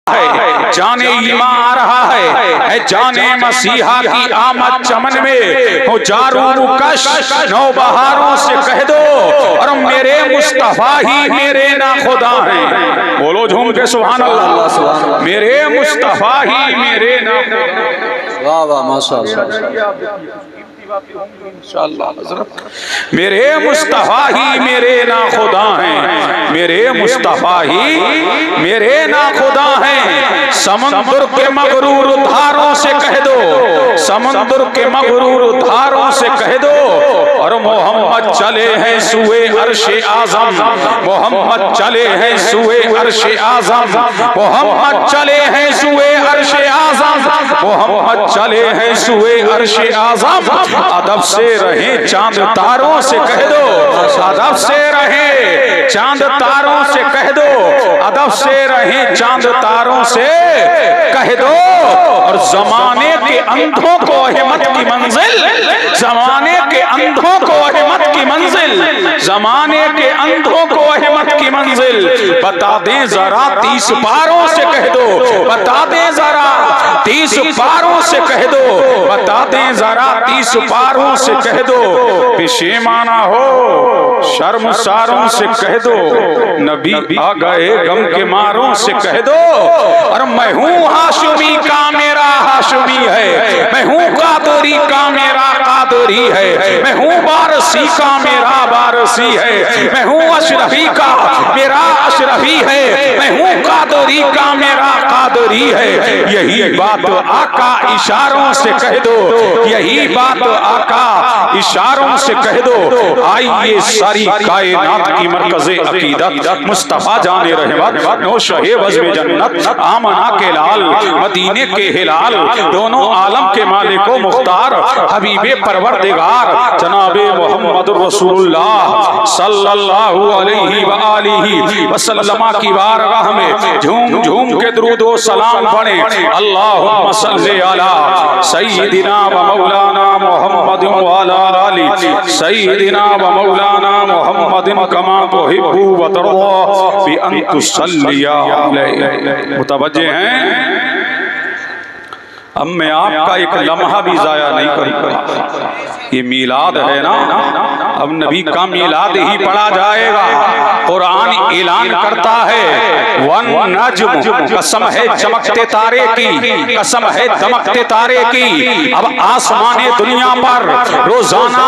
है, जाने ईमान आ रहा है जाने मसीहा की आमद चमन में हो जारू कश नौबहारों से कह दो और मेरे मुस्तफा ही मेरे ना खुदा हैं। बोलो झूम के सुभान अल्लाह। मेरे मुस्तफा ही मेरे ना खुदा। वाह वाह माशाअल्लाह। मेरे मुस्तफा ही मेरे ना खुदा हैं, मेरे मुस्तफा ही मेरे ना खुदा हैं। समंदर के मगरूर धारों से कह दो, समंदर के मगरूर धारों से कह दो और मोहम्मद चले हैं सुए अर्शे आज़म, मोहम्मद चले हैं सुए अर्शे आज़म, मोहम्मद चले हैं सुए अर्शे आज़म, मोहम्मद चले हैं सुए अर्शे आज़म। अदब से रहे चांद तारों से कह दो, अदब से रहे चांद तारों से कह दो, अदब से रहे चांद तारों से कह दो और जमाने के अंधों को हिम्मत की मंजिल, जमाने के अंधों को हिम्मत की मंजिल, जमाने के अंधों को हिम्मत की मंजिल बता दें जरा 30 पारों से कह दो, बता दें जरा 30 पारों से कह दो, बता दें जरा 30 पारों से कह दो। पेशेमाना हो शर्मसारों से कह दो, नबी आ गए गम के मारों से कह दो और मैं हूँ हाशमी का मेरा हाशमी है, मैं हूँ कादरी का मेरा कादरी है, मैं हूँ बारसी का मेरा बारसी है, मैं हूँ अशरफी का मेरा अशरफी है, मैं हूँ कादरी का मेरा कादरी है। यही बात आका इशारों से कह दो, यही बात आका इशारों से कह दो। आइए सारी कायनात की मरकज़े अकीदत मुस्तफा जाने रहमत नौशहे वज़्म जन्नत आमना के लाल मदीने के हिलाल दोनों आलम के मालिको मुख्तार हबीबे परवरदिगार जनाबे मुहम्मद रसूलुल्लाह सल्लल्लाहु अलैहि व आलिहि वसल्लम की बारगाह में झूम झूम के दुरूद व सलाम पढ़े। अल्लाहुम्मा सल्ली अला सय्यिदिना व मौलाना मुहम्मद व अला आलि सय्यिदिना व मौलाना मुहम्मदिन कमा तुहिब्बु व तर्दा बि अन तुसल्ली अलैहि। मुतवज्जे हैं, अब मैं आपका एक लम्हा भी जाया नहीं करूंगा। ये मीलाद है ना, अब नबी का मीलाद ही पढ़ा जाएगा। कुरान ऐलान करता है वन नज्म, कसम है चमकते तारे की, कसम है दमकते तारे की। अब आसमाने दुनिया पर रोजाना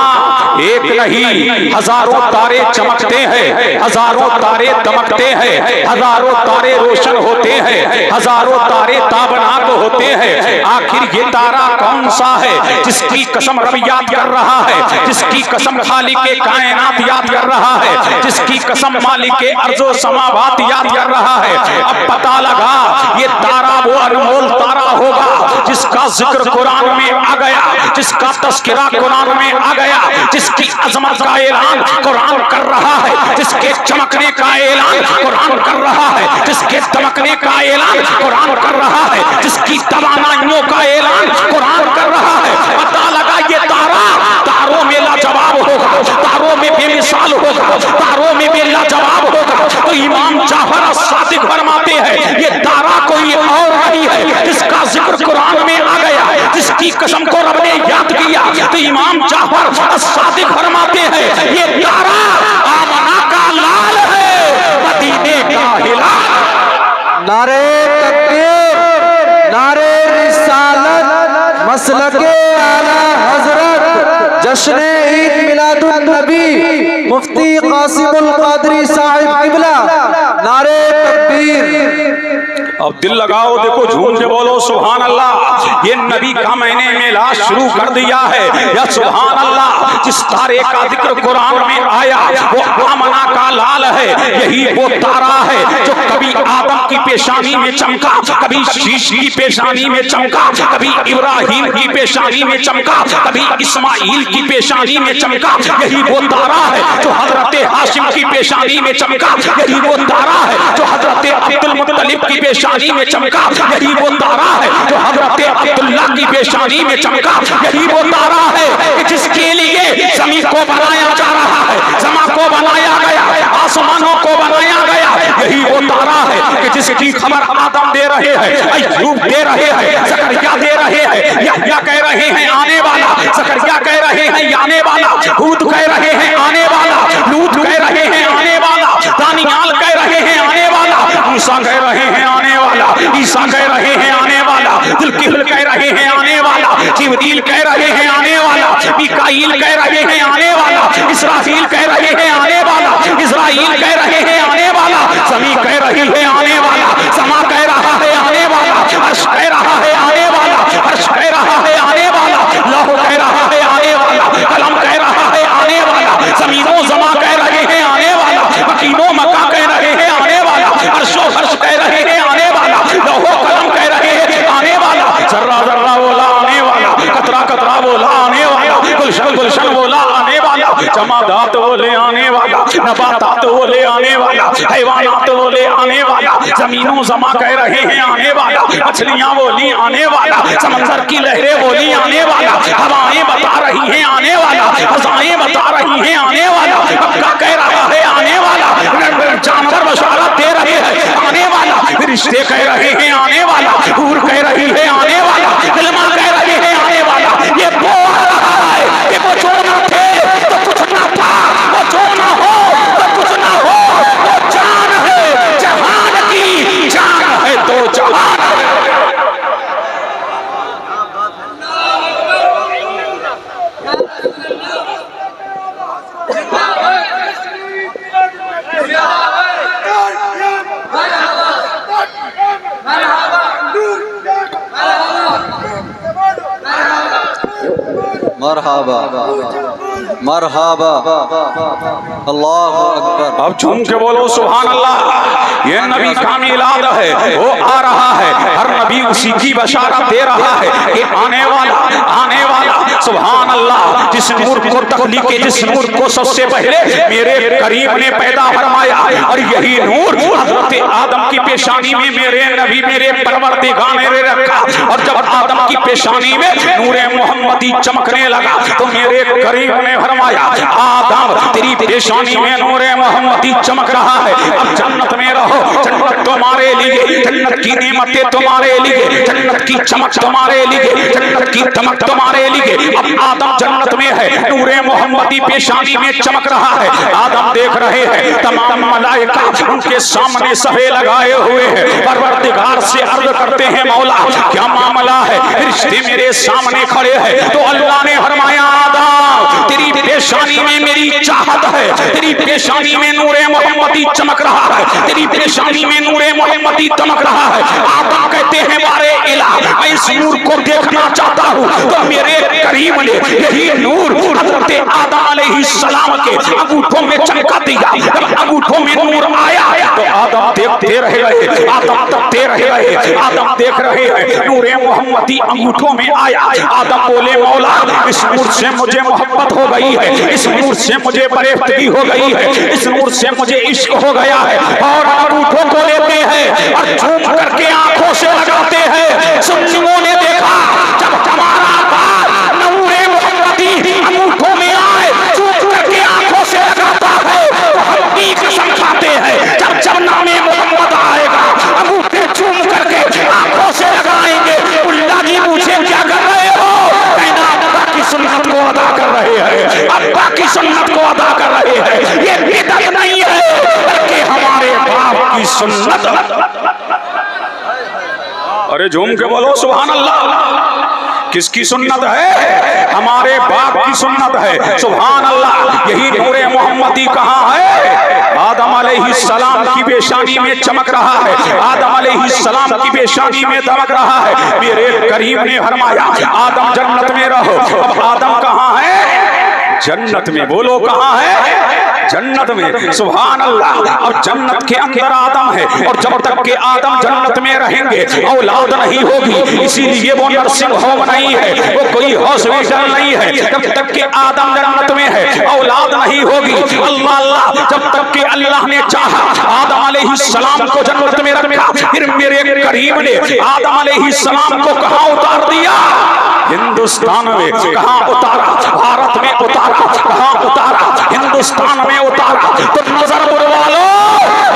एक नहीं हजारों तारे चमकते हैं, हजारों तारे दमकते हैं, हजारों तारे रोशन होते हैं, हजारों तारे ताबनाक होते हैं। आखिर ये तारा कौन सा है जिसकी कसम रब याद कर रहा है, जिसकी कसम खालिके कायनात याद कर रहा है, जिसकी कसम मालिके अर्ज़ो समावात याद कर रहा है। अब पता लगा ये तारा वो अनमोल तारा होगा जिसका जिक्र कुरान में आ गया, जिसका तस्किरा कुरान में आ गया, जिसकी अजमत का ऐलान कुरान कर रहा है, जिसके चमकने का ऐलान कुरान कर रहा है, जिसके दमकने का ऐलान कुरान कर रहा है, जिसकी तवानाइयों का ऐलान कुरान कर रहा है। पता लगा ये तारा तारों में लाजवाब होगा, तारों में बेमिसाल होगा, तारों में बेलाजवाब होगा। तो इमाम जाफर सादिक फरमाते हैं ये तारा कोई और नहीं है जिसका जिक्र कुरान में आ गया, जिसकी कसम को रब ने याद किया। तो इमाम जाफर सादिक फरमाते हैं ये तारा आमना का लाल है, मदीने का हिलाल। नारे तकबीर, नारे रिसालत, मसलके आला हजरत, जश्न ईद मिलादुन नबी मुफ्ती कासिमुल कादरी साहिब किबला। नारे तकबीर। अब दिल लगाओ, देखो झूम के बोलो सुभान अल्लाह। ये नबी का मैंने मेला शुरू कर दिया है या सुभान अल्लाह। जिस तारे का जिक्र कुरान में आया वो आमना का लाल है, यही वो तारा है जो कभी आदम की पेशानी में चमका, कभी शीश की पेशानी में चमका, कभी इब्राहिम की पेशानी में चमका, कभी इस्माइल की पेशानी में चमका। यही वो तारा है जो हजरत हाशिम की पेशानी में चमका, यही वो तारा है जो हजरत अब्दुल मुत्तलिब की पेशानी पेशानी में चमका, यही वो तारा है जो हजरत अब्दुल्ला की पेशानी में चमका। यही वो तारा है जिसके लिए जमीन को बनाया जा रहा है, समा को बनाया गया, आसमानों को बनाया गया। यही वो तारा है कि जिसकी खबर आदम दे रहे हैं, अय्यूब दे रहे हैं, ज़करिया दे रहे हैं, यहया कह रहे हैं आने वाला, ज़करिया कह रहे हैं आने वाला, हूद कह रहे हैं आने वाला, लूत कह रहे हैं आने वाला, दानियाल कह रहे हैं आने वाला, मूसा कह रहे हैं आने वाला, ईसा कह रहे हैं आने वाला, जुल्किफ्ल कह रहे हैं आने वाला, जिब्रील कह रहे हैं आने वाला, मिकाईल कह रहे हैं आने वाला, इसराफील कह रहे हैं आने वाला, इस्राईल कह रहे हैं आने वाला, ज़मीन कह रही है आने वाला, समा कह रहा है आने वाला, अर्श कह रहा है आने वाला, अर्श कह रहा है आने वाला, लौह कह रहा है आने वाला, कलम कह रहा है आने वाला, ज़मीनों ज़मा कह रहे हैं आने वाला, मकीनों मका कह रहे हैं आने वाला, अर्शो फर्श कह रहे हैं आने वाला, लौहो कलम कह रहे हैं आने वाला, जर्रा जर्रा बोला आने वाला, कतरा कतरा बोला आने वाला, गुलशन गुलशन बोला आने वाला, जमादात बोले आने वाला, नबातात बोले आने वाला, हैवानात बोले आने वाला, जमीनों जमा कह रहे हैं आने वाला, मछलियां बोली आने वाला, समंदर की लहरें बोली आने वाला, हवाएं बता रही हैं आने वाला, हवाएं बता रही हैं आने वाला, मक्का कह रहा है आने वाला, जानवर बशारत दे रहे हैं आने वाला, रिश्ते कह रहे हैं आने वाला, हूर कह रही है आने वाला, फिल्मा कह रहे हैं आने वाला। ये वो आ रहा है कि वो जो ना थे तो कुछ ना था, वो जो ना हो तो कुछ ना हो, वो जान है जहान की, जान है तो जहान है। मरहबा मरहबा, अल्लाह अकबर। अब झूम के बोलो सुभान अल्लाह। ये नबी का मिलाद है, वो आ रहा है, हर नबी उसी की बशारत दे रहा है कि आने वाला आने वाला। सुभान अल्लाह। जिस नूर को तख्लीक के, जिस नूर को सबसे पहले मेरे करीम ने पैदा फरमाया, और यही नूर हजरत आदम की पेशानी में मेरे नबी मेरे परवरदिगार ने रखा। और जब आदम की पेशानी में नूरे मोहम्मदी चमकने लगा तो मेरे करीम ने फरमाया, आदम तेरी पेशानी में नूरे मोहम्मदी चमक रहा है, अब जन्नत में रहो, जन्नत तुम्हारे लिए, जन्नत की नेमतें तुम्हारे लिए, जन्नत की चमक तुम्हारे लिए, जन्नत की चमक तुम्हारे लिए। अब आदम जन्नत में है, नूरे मोहम्मदी पेशानी में चमक रहा है। आदम देख रहे हैं तमाम मलाइका उनके सामने सफे लगाए हुए हैं, परवरदिगार से अर्ज करते हैं, मौला क्या मामला है, रिश्ते मेरे सामने खड़े हैं। तो अल्लाह ने फरमाया, आदम तेरी पेशानी में मेरी चाहत है, तेरी पेशानी में नूरे मोहम्मदी चमक रहा है, तेरी पेशानी में नूरे मोहम्मदी चमक रहा है। आदम कहते हैं, बारे इलाह मैं इस नूर को देखना चाहता हूँ। तो मेरे करीम ने यही नूर हज़रत आदम अलैहिस्सलाम के अंगूठों में चमका दिया। जब अंगूठों में नूर आया तो आदम देखते रह गए, आदम तकते रह गए, आदम देख रहे हैं, नूरे मोहम्मदी अंगूठों में आया। आदम बोले, मौला इस नूर से मुझे मोहब्बत हो गई है, इस नूर से मुझे बरेफ्तगी हो गई है, इस नूर से मुझे इश्क हो गया है। और अंगूठों को लेते हैं और झूम करके आंखों से लगाते हैं। सुन्नियों ने देखा जब हमारा बाप नूरे मोहम्मदी अंगूठों में आए, झूम करके आंखों से लगाता है, तो हम की कसम खाते हैं जब जब नामे मोहम्मद आएगा अंगूठे झूम करके आंखों से लगाएंगे। उल्ला जी पूछे क्या कर रहे हो, कहना अब्बा की सुन्नत को अदा कर रहे हैं, अब्बा की सुन्नत को अदा कर रहे हैं। ये बिदअत नहीं है बल्कि हमारे बाप की सुन्नत। अरे झूम के बोलो सुभान अल्लाह। किसकी सुन्नत है? हमारे बाप की सुन्नत है। सुभान अल्लाह। यही नूरे मोहम्मदी कहाँ है? आदम अलैहिस्सलाम की पेशानी में चमक रहा है, आदम अलैहिस्सलाम की पेशानी में दमक रहा है। मेरे करीम ने फरमाया, आदम जन्नत में रहो। अब आदम कहाँ है? जन्नत में। बोलो कहाँ है? जन्नत में। सुभान अल्लाह। अब जन्नत के अंदर आदम है और जब तक के आदम जन्नत में रहेंगे औलाद नहीं होगी, इसीलिए वो नर्सिंग होम नहीं है, वो कोई हॉस्पिटल नहीं है। जब तक के आदम जन्नत में है औलाद नहीं होगी। अल्लाह अल्लाह, जब तक के अल्लाह ने चाहा आदम अलैहिस्सलाम को जन्नत में रखा, फिर मेरे करीम ने आदम अलैहिस्सलाम को कहाँ उतार दिया? हिंदुस्तान में। कहाँ उतारा? भारत में उतारा। कहाँ उतारा? हिंदुस्तान में उतारा। तो नजर बुलवा लो,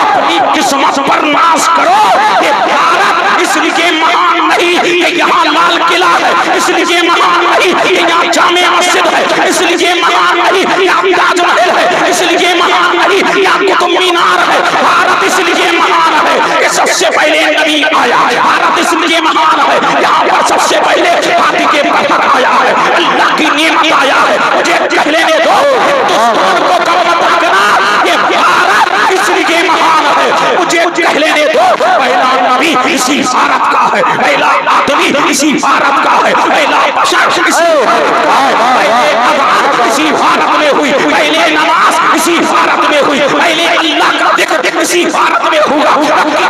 अपनी किस्मत पर नाश करो। ये भारत इसलिए महान नहीं कि यहाँ लाल किला है, इसलिए महान नहीं कि यहाँ जामे मस्जिद है, इसलिए महान नहीं कि यहाँ ताजमहल है, इसलिए महान नहीं कि यहाँ कुतुब मीनार है। भारत इसलिए महान है कि सबसे पहले नबी आया। भारत इसलिए महान है, यहाँ पर सबसे पहले हाथी के पत्थर आया है, अल्लाह की नेमत आया है। मुझे कहने दो, हिंदुस्तान को कब मत रखना, ये भारत इसलिए महान है। मुझे कहने दो, पहला नबी इसी भारत का है, पहला आदमी इसी भारत का है, पहला बशर इसी भारत का है, पहले अज़ान इसी भारत में हुई, पहले नमाज इसी भारत में हुई, पहले अल्लाह का जिक्र इसी भारत में हुआ,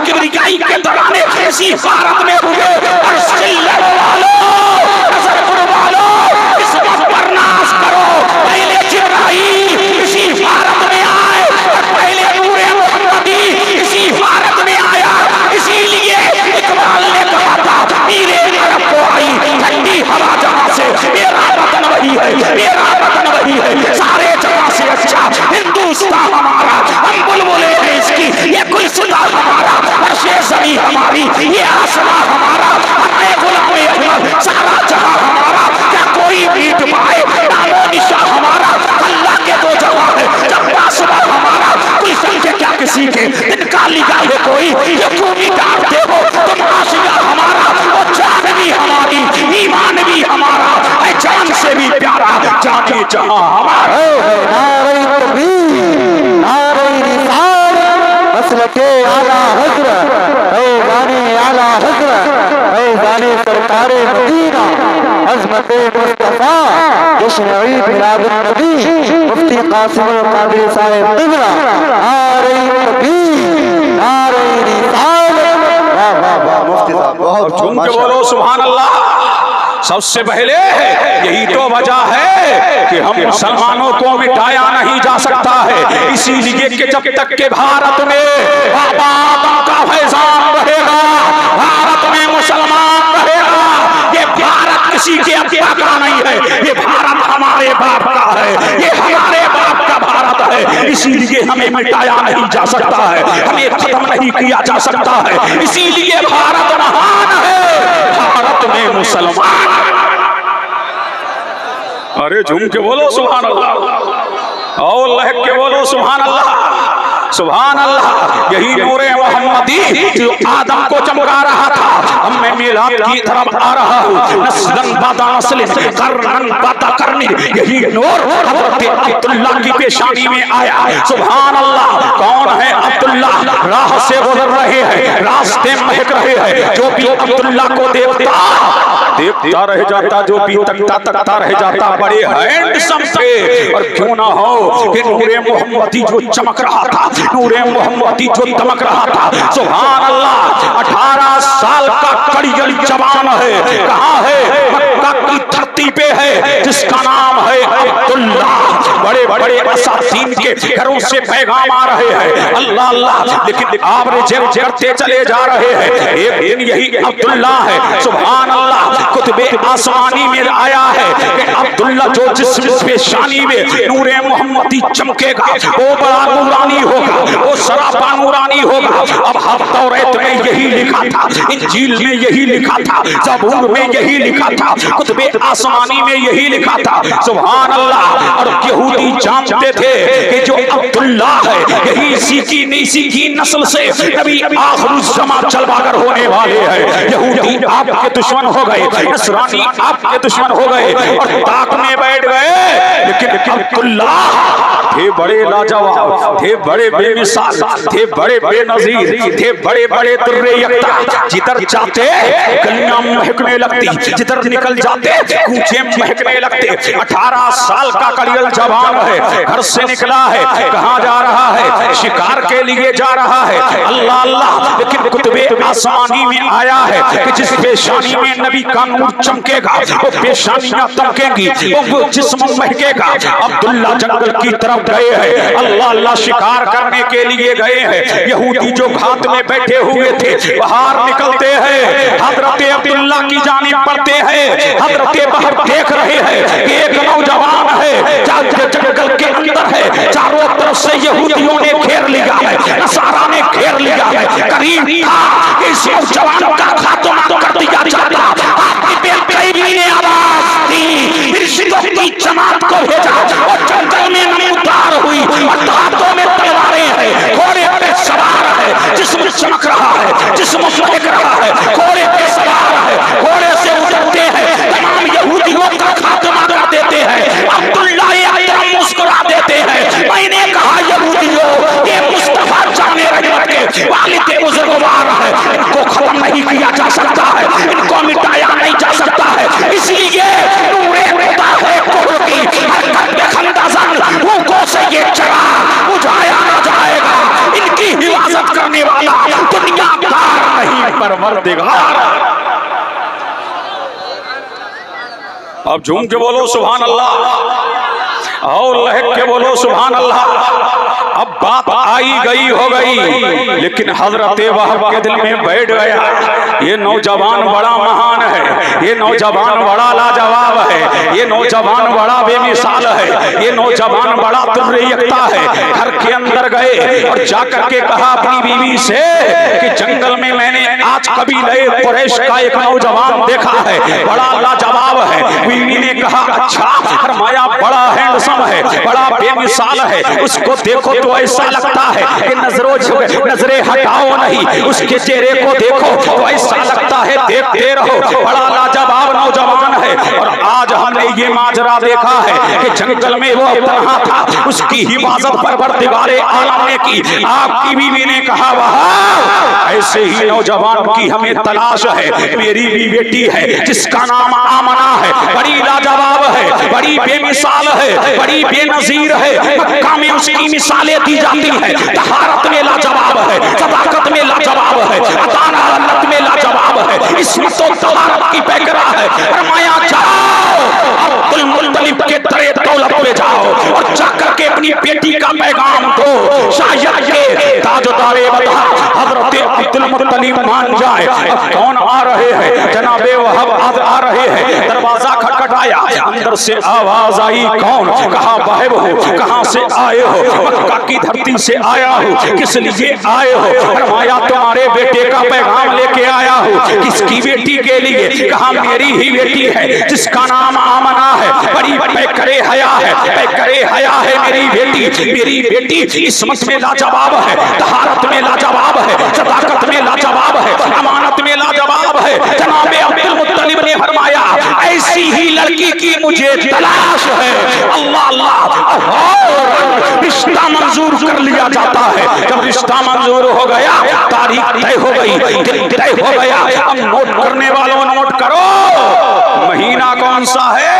किबरियाई के तराने इसी भारत में हुए। और इस वक्त बर्दाश्त करो, पहले जिब्राईल इसी भारत में आए और पहले नूरे मोहम्मदी इसी भारत में आया। इसीलिए इकबाल ने कहा था, मेरे अरब को आई ठंडी हवा जहां से, मेरा वतन वही है, मेरा वतन वही है, सारे जहां से अच्छा हिंदुस्तान हमारा। हम बुलबुले हैं इसकी, ये गुलसिता हमारा, अर्शे ज़मीं हमारी, ये आसमां हमारा, हमें गुलामे अहमद, सारा जहां हमारा। क्या कोई बीट पाए नामो निशा हमारा, अल्लाह के दो जवाब है, जब आसमां हमारा कोई समझे क्या किसी के, इनका लिखा है कोई, ये क्यों भी डांटते हो तुम आशिया हमारा, वो जान भी हमारी, ईमान भी हमारा, जान से भी प्यारा, जाने जहां हमारा। मसलके आला हज़रत, ओ गाने आला हज़रत, ओ गाने सरकारे मदीना, अज़मते मुस्तफ़ा, जश्न ईद मिलादुन नबी, मुफ्ती कासिम कादिरी साहिब क़िबला, नारे तकबीर, नारे रिसालत। वाह वाह वाह मुफ्ती साहब, बहुत झूम के बोलो सुभान अल्लाह। सबसे पहले यही तो वजह है कि हम मुसलमानों को मिटाया नहीं जा सकता है, इसीलिए कि जब तक के भारत में बाबा आदम का फैजान रहेगा, भारत में मुसलमान रहेगा। ये भारत किसी के अब्बा का नहीं है, ये भारत हमारे बाप का है, ये हमारे बाप का भारत है। इसीलिए हमें मिटाया नहीं जा सकता है, हमें खत्म नहीं किया जा सकता है, इसीलिए भारत महान है, भारत में मुसलमान। अरे झूम के बोलो सुभान अल्लाह, और लहक के बोलो सुभान अल्लाह, सुभान अल्लाह। यही नूरे मोहम्मदी जो आदम को चमका रहा था, अब मैं मिलाद की तरफ आ रहा हूँ। नस्लन बादा नस्ल, करनन बादा करनी, यही नूर हज़रत अब्दुल्ला की पेशानी में आया। सुभान अल्लाह। कौन है अब्दुल्ला? राह से गुजर रहे हैं, रास्ते महक रहे हैं, जो भी अब्दुल्ला को देखता रह जाता, जो भी तकता रह जाता। बड़े हैंडसम थे, और क्यों ना हो कि नूरे मोहम्मदी जो चमक रहा था, नूरे मोहम्मदी जो दमक रहा था। सुभान अल्लाह। 18 साल का कड़ियल जवान है, कहाँ है? मक्का की धरती पे है, जिसका नाम है अब्दुल्ला। बड़े बड़े असातीन के घरों से पैगाम आ रहे हैं, अल्लाह अल्लाह, लेकिन आप रिजेक्ट करते चले जा रहे हैं। एक दिन यही अब्दुल्ला है, सुभान अल्लाह, कुतुबे आसमानी में आया है कि अब्दुल्ला जो जिस पेशानी में नूरे मोहम्मदी चमकेगा वो बड़ा नूरानी होगा, वो सरापा नूरानी होगा। अब तौरात में यही लिखा था, इंजील में यही लिखा था, ज़बूर में यही लिखा था, कुतुबे आसमानी में यही लिखा था। सुभान अल्लाह। और यहूदी जानते थे कि जो अब्दुल्ला है यही इसी की नस्ल से नबी आखिरुज़्ज़मा चलवागर होने वाले हैं। यहूदी आपके दुश्मन हो गए, नसरानी आपके दुश्मन हो गए और ताक में बैठ गए, लेकिन अब्दुल्ला थे बड़े लाजवाब, थे बड़े बेमिसाल, थे बड़े बेनजीर, थे बड़े बड़े तुर्रे यकता। जिधर जाते गलियां महकने लगती, जिधर निकल जाते कूचे महकने लगते। 18 साल का कड़ियल जवान है, घर से निकला है, कहाँ जा रहा है? शिकार के लिए जा रहा है। अल्लाह अल्लाह, लेकिन कुतुबे आसमानी में आया है कि जिस पेशानी में नबी का नूर चमकेगा वो पेशानियां दमकेंगी, वो जिस्म महकेगा। अब्दुल्ला जंगल की तरफ गए हैं, अल्लाह अल्लाह शिकार करने के लिए गए हैं। यहूदी जो घात में बैठे हुए थे बाहर निकलते हैं, हजरत अब्दुल्ला की जानिब बढ़ते हैं। हजरत बाहर देख रहे हैं कि एक नौजवान है जंगल के अंदर है, चारों तरफ से यहूदियों ने घेर लिया है, नसारा ने घेर लिया है। करीब था कि इस नौजवान का खात्मा कर दिया जाता। ने आवाज दी, फिरिश्तों की जमात को भेजा और जंगल में नमूदार हुई और हाथों में तलवारें हैं, घोड़े पे सवार है, जिस्म चमक रहा है, जिस्म महक रहा है, घोड़े पे सवार है, घोड़े से उतरते हैं, तमाम यहूदियों का खात्मा कर देते हैं। अब्दुल्ला मुस्कुरा देते हैं। मैंने कहा यहूदियों, ये मुस्तफा जाने रहे वालिद बुजुर्गवार है, इनको खत्म नहीं किया जा सकता है, इनको मिटाया नहीं जा सकता है। इसलिए नूरे खुदा है कोई भूखों से ये चराग बुझाया न जाएगा। इनकी हिफाजत करने वाला दुनिया दार नहीं परवरदिगार। अब झूम के बोलो सुभान अल्लाह, और लहक के बोलो सुभान अल्लाह। अब बात आई गई हो गई, लेकिन हजरत वहाब के दिल में बैठ गया ये नौजवान बड़ा महान है, ये नौजवान बड़ा लाजवाब है, ये नौजवान बड़ा बेमिसाल है, ये नौजवान बड़ा तुर्रे यकता है। घर के अंदर गए और जाकर के कहा अपनी बीवी से कि जंगल में मैंने आज कबीले कुरैश का एक नौजवान देखा है, बड़ा लाजवाब है। बीवी ने कहा अच्छा, फरमाया बड़ा हैंडसम है, बड़ा बेमिसाल है, उसको देखो तो ऐसा लगता है कि नजरें हटाओ नहीं, उसके चेहरे को देखो तो ऐसा लगता है देखते रहो, बड़ा लाजवाब नौजवान है। और आज हमने ये माजरा देखा है कि जंगल में वो तन्हा था, उसकी हिफाजत परवरदिगारे आलम ने की। आपकी बीवी ने कहा वाह, ऐसे ही नौजवान की हमें तलाश है। मेरी भी बेटी है जिसका नाम आमना है, बड़ी लाजवाब है, बड़ी बेमिसाल है, बड़ी बेनजीर है। मक्का में उसकी मिसालें दी जाती है, तहारत में लाजवाब है, सदाकत में लाजवाब है, अदालत में लाजवाब है, इसमें तो तहारत की पैकरा है। फरमाया जाओ अब्दुल मुत्तलिब के दरे दौलत पे जाओ और जाकर के अपनी बेटी का पैगाम दो, शायद ये ताजदारे बता हजरत अब्दुल मुत्तलिब मान जाए। अब कौन आ रहे हैं? जनाबे वहाब आ रहे हैं। दरवाजा खटखटाया, अंदर से आवाज आई, कौन? कहा वाहिब हो, कहां से आए हो? मक्का की धरती से आया हो। किस लिए आए हो? फरमाया तुम्हारे बेटे का पैगाम लेके आया हो। किसकी बेटी के लिए? कहा मेरी ही बेटी है जिसका नाम आमना है, बड़ी पैकरे हया है, पैकरे हया है मेरी बेटी। मेरी बेटी इस्मत में लाजवाब है, तहारत में लाजवाब है, सदाकत में लाजवाब है, अमानत में लाजवाब है। जनाबे अब्दुल मुत्तलिब ने फरमाया ऐसी ही लड़की की मुझे तलाश है। अल्लाह अल्लाह, रिश्ता मंजूर कर लिया जाता है। जब रिश्ता मंजूर हो गया, तारीख तय हो गई, दिन तय हो गया। अब नोट करने वालों नोट करो, महीना कौन सा है?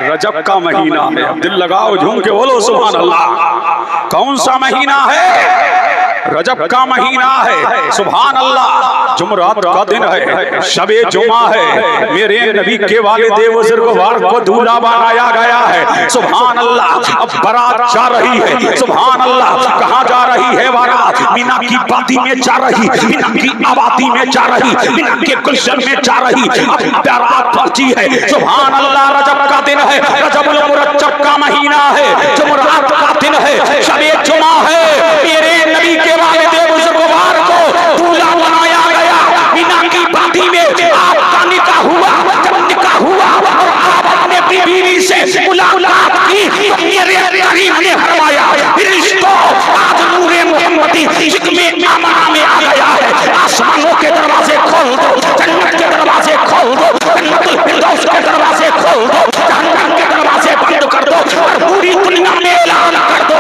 रजब का महीना है। दिल लगाओ, झूम के बोलो सुभान अल्लाह। कौन सा महीना है? रजब का महीना है। सुभान अल्लाह। जुमरात का दिन है, शबे जुमा है। मेरे नबी के वालिद बुजुर्गवार को दूल्हा बनाया गया है। सुभान अल्लाह। अब बारात जा रही है। सुभान अल्लाह। कहाँ जा रही है बारात? मीना की वादी में जा रही, मीना की आबादी में जा रही, मीना के गुलशन में जा रही। अब बारात पहुंची है। सुभान अल्लाह। रजब का दिन है, रजबुल मुरज्जब का महीना है, जुमरात का दिन है, शबे जुमा है। मेरे नबी के वालिद बुजुर्गवार को दूल्हा बनाया गया। मीना की वादी में आपका निकाह हुआ। जब निकाह हुआ और आप अपने बीवी से मुलाकात की, मेरे करीम ने फरमाया रिश्तों आज नूरे मोहम्मदी जिसमें आमना में आ गया है। आसमानों के दरवाजे खोल दो, जन्नत के दरवाजे खोल दो, जन्नतुल फिरदौस के दरवाजे खोल दो, जहन्नम के दरवाजे बंद कर दो और पूरी दुनिया में ऐलान कर दो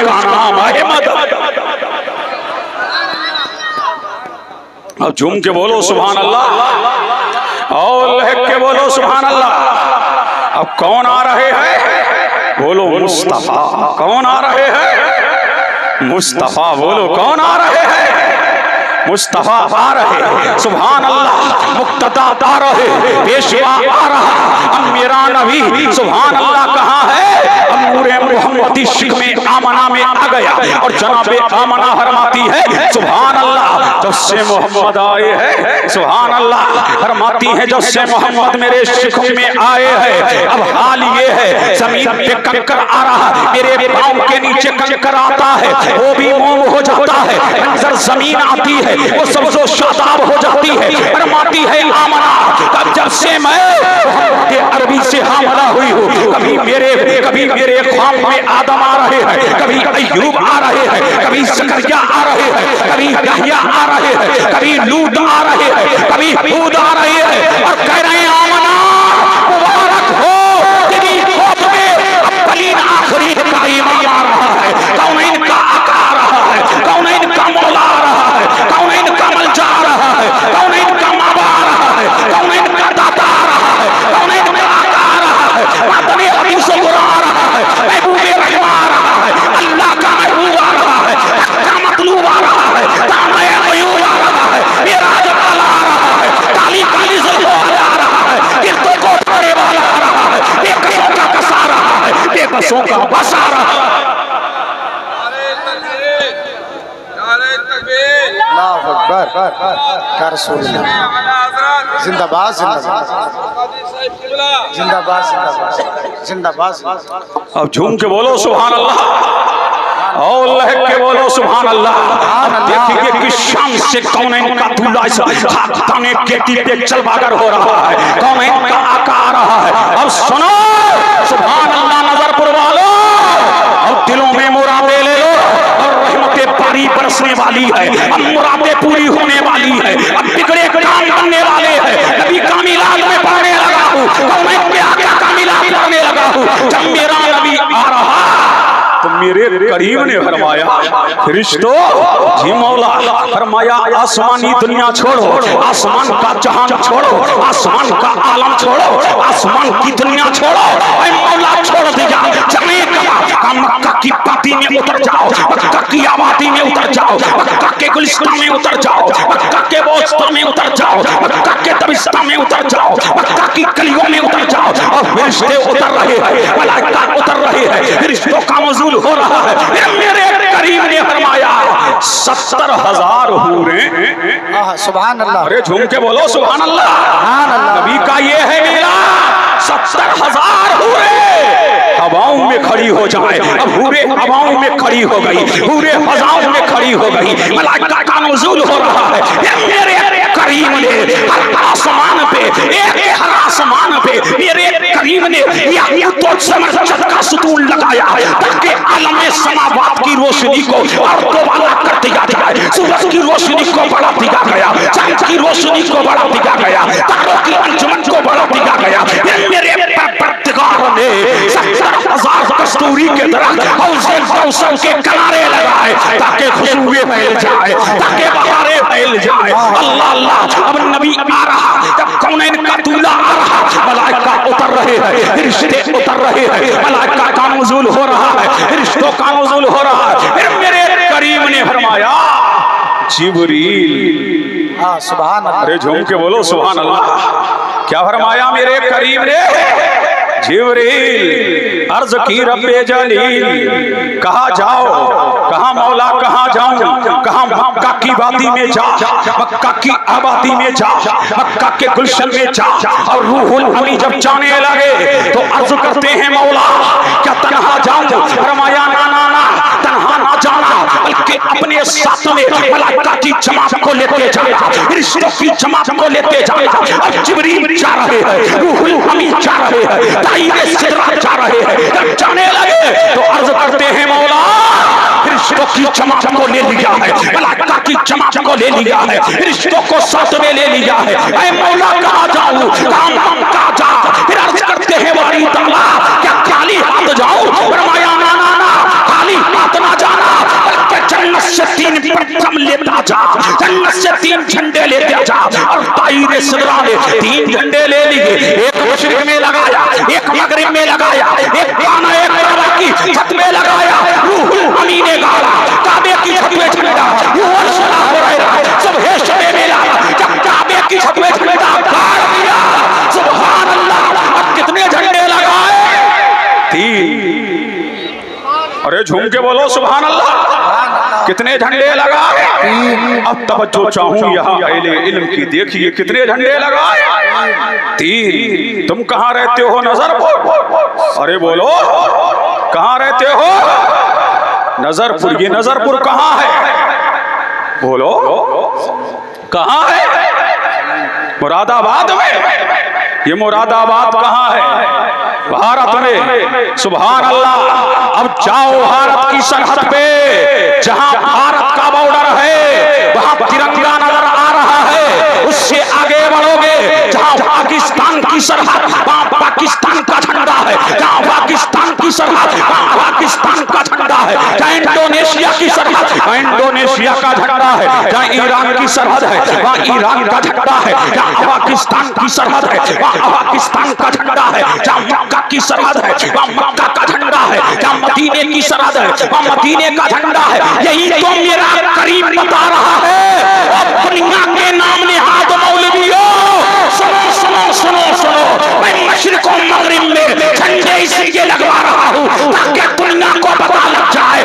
इसका नाम है मदद। अब झूम के बोलो सुभान अल्लाह, और लहक के बोलो सुभान अल्लाह। अब कौन आ रहे हैं? बोलो मुस्तफा। कौन आ रहे हैं? मुस्तफा। बोलो कौन आ रहे हैं? मुस्तफा आ रहे, सुभान अल्लाह। मुक्तदा आ रहे, पेशवा आ रहा। अब मेरा नबी सुभान अल्लाह कहाँ है? अब नूरे मोहम्मदी इश्क में आमना में आ गया, और जनाबे आमना फरमाती है सुभान अल्लाह, जब से मोहम्मद आए हैं सुभान अल्लाह, फरमाती है जब से मोहम्मद मेरे इश्क में आए हैं। अब हाल ये है जमीन पे कंकर आ रहा, मेरे पाँव के नीचे कंकर आता है, वो भी मोम हो जाता है। मंजर जमीन आती है, वो सबजो शादाब हो जाती है। फरमाती है आमना, तब जब से मैं अरबी से हामला हुई हूँ, कभी मेरे ख्वाब में आदम आ रहे हैं, कभी अय्यूब आ रहे हैं, कभी ज़करिया आ रहे हैं, कभी यहया आ रहे हैं, कभी लूत आ रहे हैं, कभी हूद आ रहे हैं, और कह रहे हैं आमना मुबारक हो तेरी ख्वाब में अव्वलीन आखिरीन का इमाम आ रहा है, कौनैन का आका आ रहा है, कौनैन का मौला आ रहा है, कौनैन का मलजा आ रहा है, कौनैन का माबा आ रहा है, कौनैन का दाता आ रहा है, कौनैन का आका आ रहा है, मातमे हदीस गुरा आ रहा है, महबूबे रहमा आ रहा है, अल्लाह का महबूब आ रहा है, का मतलूब आ रहा है, तामे अयूब आ रहा है, मिराज वाला आ रहा है, काली काली ज़ुल्फ़ आ रहा है, गिरते को पड़े वाला आ रहा है, बेकसों का कस आ रहा है, बेकसों का बस आ रहा है। अल्लाहु अकबर, या रसूल अल्लाह। जिंदाबाद जिंदाबाद जिंदाबाद जिंदाबाद जिंदाबाद। अब झूम के बोलो सुभान अल्लाह, और लहक के बोलो सुभान अल्लाह। अब देखिए किस शान से कौनैन का दूल्हा इस खाने केटी पे चलबागर हो रहा है, कौनैन का आका आ रहा है। अब सुनो सुभान अल्लाह, नजरपुर वालों, और दिलों में मुरादे ले लो, और रहमतें बारी बरसने वाली है, अब मुरादें पूरी होने वाली है, अब बिगड़े काम बनने वाले हैं। नबी का मिलाद में पढ़ने लगा हूँ, कौनैन के आका का मिलाद पढ़ने लगा हूँ। जब मेरा नबी आ रहा तो मेरे करीम ने फरमाया फरिश्तों जी मौला, फरमाया आसमानी दुनिया छोड़ो, आसमान का जहान छोड़ो, आसमान का आलम छोड़ो, आसमान की दुनिया छोड़ो, ऐ मौला छोड़ दिया। चले का मक्का की पाती में उतर जाओ, मक्का की आबादी में उतर जाओ, मक्का के गुलिस्तान में उतर जाओ, मक्का के बोस्ता में उतर जाओ, मक्का के दबिस्ता में उतर जाओ, मक्का की गलियों में उतर जाओ, और फरिश्ते उतर रहे हैं, मलाइका उतर रहे हैं, फरिश्तों का नज़ूल हो रहा है। मेरे करीम ने फरमाया 70,000 हूरें। सुभान अल्लाह। अरे झूम के बोलो सुभान अल्लाह। नबी का ये है मेरा 70,000 हूरें हवाओं में खड़ी हो जाए। अब हूरे हवाओं में खड़ी हो गई, हूरे फजाओं में खड़ी हो गई, मलाइका का नज़ूल हो रहा है। मेरे करीम ने आसमान पे, एक आसमान पे मेरे करीम ने तो समरकत का सुतून लगाया ताकि आलम समावात की रोशनी को और दोबारा कर दिया जाए। सूरज की रोशनी को बढ़ा दिया गया, चांद की रोशनी को बढ़ा दिया गया, तारों की अंजुमन को बढ़ा दिया गया। मेरे परवरदिगार ने 70,000 कस्तूरी के दरख्त हौज़े कौसर के किनारे लगाए ताकि खुशबुएं फैल जाए, ताकि बहारें फैल जाए। अल्लाह अल्लाह। अब नबी आ रहा, जब कौनैन का दूल्हा आ रहा, मलाइका उतर रहे हैं, फरिश्ते उतर रहे हैं, मलाइका का नज़ूल हो रहा है, फरिश्तों का नज़ूल हो रहा है। फिर मेरे करीम ने फरमाया जिब्रील। सुभान अल्लाह। अरे झूम के बोलो सुभान अल्लाह। क्या फरमाया मेरे करीम ने? जिब्रील अर्ज की रब्बे जलील, कहा जाओ, कहा मौला, कहा जाऊं, कहा मक्का की वादी में जा, मक्का की आबादी में जा, मक्का के गुलशन में जा। और रूहुल अमी जब जाने लगे तो अर्ज करते हैं मौला क्या तन्हा जाऊं? फरमाया ना ना ना, तन्हा ना जाना, बल्कि अपने साथ में मलाइका की जमात को लेते जाना, फरिश्तों की जमात को लेते जाना। और जिब्रील जा रहे हैं, रूहुल अमी जा रहे हैं, ताईरे सिदरा जा रहे हैं। जब जाने लगे तो अर्ज करते हैं मौला फरिश्तों की जमात को ले लिया है, मलाइका की जमात को ले लिया है, फरिश्तों को साथ में ले लिया है। ऐ मौला कहाँ जाऊं? काम का जा। फिर अर्ज करते हैं वारी तल्ला क्या खाली हाथ जाऊं? फरमाया ना ना ना, खाली हाथ ना जाना, बल्कि जन्नत से 3 परचम लेता जा, जन्नत से 3 झंडे लेते जा। और ताईर सिदरा ने 3 झंडे ले लिए, एक मशरिक में लगाया, एक मगरिब में लगाया, एक काना एक काबा की छत में लगाया। रूहुल अमीन ने गाला काबे की छत में झंडा, वो अर्शला हो रहा है सब हेशे में लाया, जब काबे की छत में झंडा गाड़ दिया। सुभान अल्लाह। अब कितने झंडे लगाए? 3। अरे झूम के बोलो सुभान अल्लाह। कितने झंडे लगाए? 3। अब तवज्जो चाहूं यहाँ अहले इल्म की, देखिए कितने झंडे लगाए? 3। तुम कहाँ रहते हो? नजरपुर। अरे बोलो कहाँ रहते हो? नजरपुर। ये नजरपुर कहाँ है? बोलो कहाँ है? मुरादाबाद में। ये मुरादाबाद कहाँ है? भारत में। सुभान अल्लाह। अब जाओ भारत की सरहद पे, जहां भारत का बॉर्डर है वहां तिरंगा नजर आ रहा है। उससे आगे बढ़ोगे जहां पाकिस्तान की सरहद, वहां पाकिस्तान का झंडा है। जहां पाकिस्तान की सरहद वहां पाकिस्तान का झंडा है। जहां इंडोनेशिया की सरहद वहां इंडोनेशिया का झंडा है। जहां ईरान की सरहद है वहां ईरान का झंडा है। जहां पाकिस्तान की सरहद है वहां पाकिस्तान का झंडा है। जहां मक्का की सरहद है वहां मक्का का झंडा है। जहां मदीने की सरहद है वहां मदीने का झंडा है। यही तो मेरा करीम बता रहा है। और दुनिया के नाम निहाद मौलवियों, सुनो सुनो सुनो सुनो, मैं मशरिक और मगरिब में झंडे इसलिए लगवा रहा हूँ ताकि दुनिया को पता लग जाए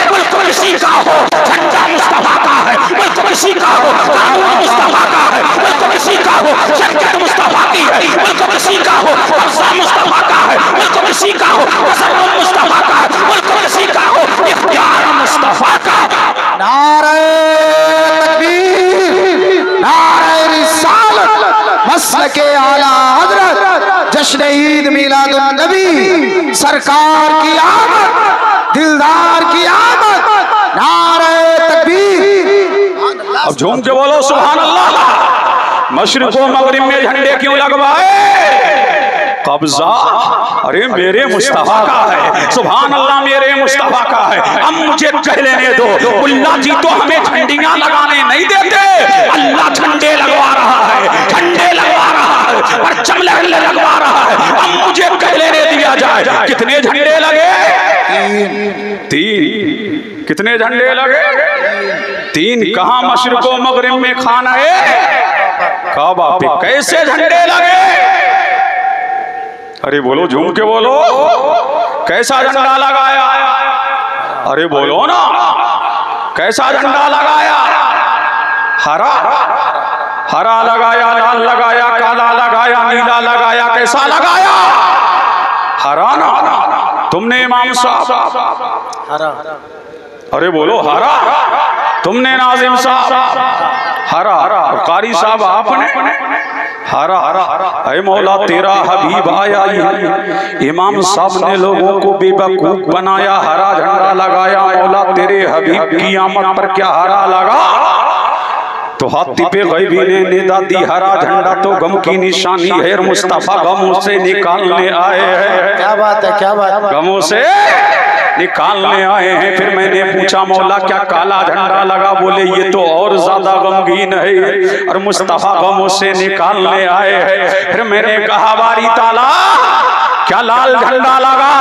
मुल्क किसी का हो, झंडा मुस्तफा का है। मुल्क किसी का हो, कानून मुस्तफा का है। मुल्क किसी का हो, शरीयत मुस्तफा की है। मुल्क किसी का हो, कब्जा मुस्तफा का है। मुल्क किसी का हो, तसर्रुफ मुस्तफा का है। मुल्क किसी का हो, इख्तियार मुस्तफा का। नारे तकबीर, नारे रिसालत, मसलके आला हजरत, जश्न ईद मिलादुन नबी, सरकार की आमद, दिलदार की आमद। नारे तकबीर। अब झूम के बोलो सुभान अल्लाह। मशरिक व मगरिब में झंडे क्यों लगवाए? कब्जा अरे मेरे मुस्तफा का है। सुभान अल्लाह, मेरे मुस्तफा का है। अब मुझे कह लेने दो, अल्लाह जी तो हमें झंडियां लगाने नहीं देते। अल्लाह झंडे लगवा रहा है, झंडे लगवा रहा है, परचम लगवा रहा है। अब मुझे कह लेने दिया जाए कितने झंडे लगे? 3। कितने झंडे लगे? 3। कहाँ मशरिक व मगरिब में खाना है? काबा पे। कैसे झंडे लगे? अरे बोलो झूम के बोलो, कैसा झंडा लगाया? अरे बोलो ना, कैसा झंडा लगाया? हरा हरा लगाया, लाल लगाया, काला लगाया, नीला लगाया। कैसा लगाया? हरा ना। तुमने इमाम साहब हरा। अरे बोलो हरा। तुमने नाजिम साहब हरा, और कारी साहब आपने हरा। ऐ मौला तेरा हबीब आया, इमाम साहब ने लोगों को बेवकूफ बनाया, हरा झंडा लगाया। मौला तेरे हबीब की आमद पर क्या हरा लगा? तो हाथी पे गैबी ने निदा दी, हरा झंडा तो गम की निशानी है। मुस्तफा गमों से निकालने आए हैं। क्या बात है, क्या बात है। गमों से निकालने आए हैं। फिर मैंने पूछा मौला क्या काला झंडा लगा? बोले ये तो और ज्यादा गमगीन है, और मुस्तफा गमों से निकालने आए हैं। फिर मैंने कहा बारी ताला क्या लाल झंडा लगा?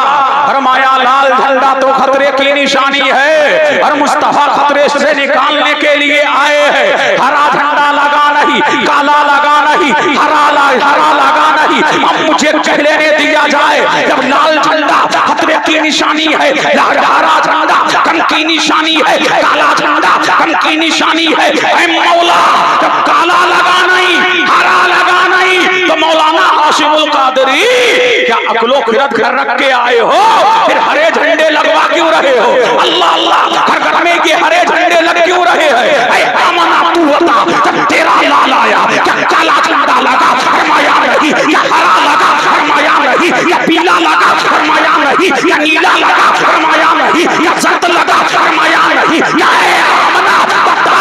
फरमाया लाल झंडा तो खतरे की निशानी है, और मुस्तफा खतरे से निकालने के लिए आए हैं। हरा झंडा लगा नहीं, काला लगा नहीं, हरा लगा नहीं। अब मुझे कह लेने दिया जाए, जब लाल झंडा खतरे की निशानी है, हरा झंडा गम की निशानी है, काला झंडा गम की निशानी है। ऐ मौला जब काला लगा नहीं, हरा लगा नहीं, तो मौलाना हाशिमुल कादरी क्या अकलो खिरत घर रख के आए हो? फिर हरे झंडे लगवा क्यों रहे हो? अल्लाह अल्लाह, घर घर में ये हरे झंडे लग क्यों रहे हैं? ऐ आमना तू बता, जब तेरा लाल आया क्या काला झंडा लगा? फरमाया नहीं। या हरा लगा? फरमाया नहीं। या पीला लगा? फरमाया नहीं। या नीला लगा? फरमाया नहीं। या जर्द लगा? फरमाया नहीं। या आमना बता,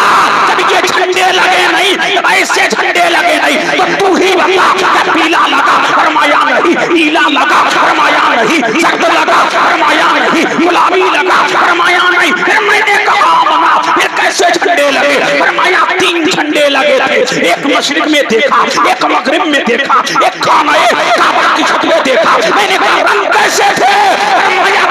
जब ये झंडे लगे नहीं, जब ऐसे झंडे लगे नहीं, तो तू ही बता, जब पीला लगा? फरमाया नहीं। नीला लगा? फरमाया नहीं। जर्द लगा? फरमाया नहीं। गुलाबी एक मशरिक में देखा, एक मगरिब में देखा, एक खाने काबा की छत में देखा। मैंने कहा रंग कैसे थे?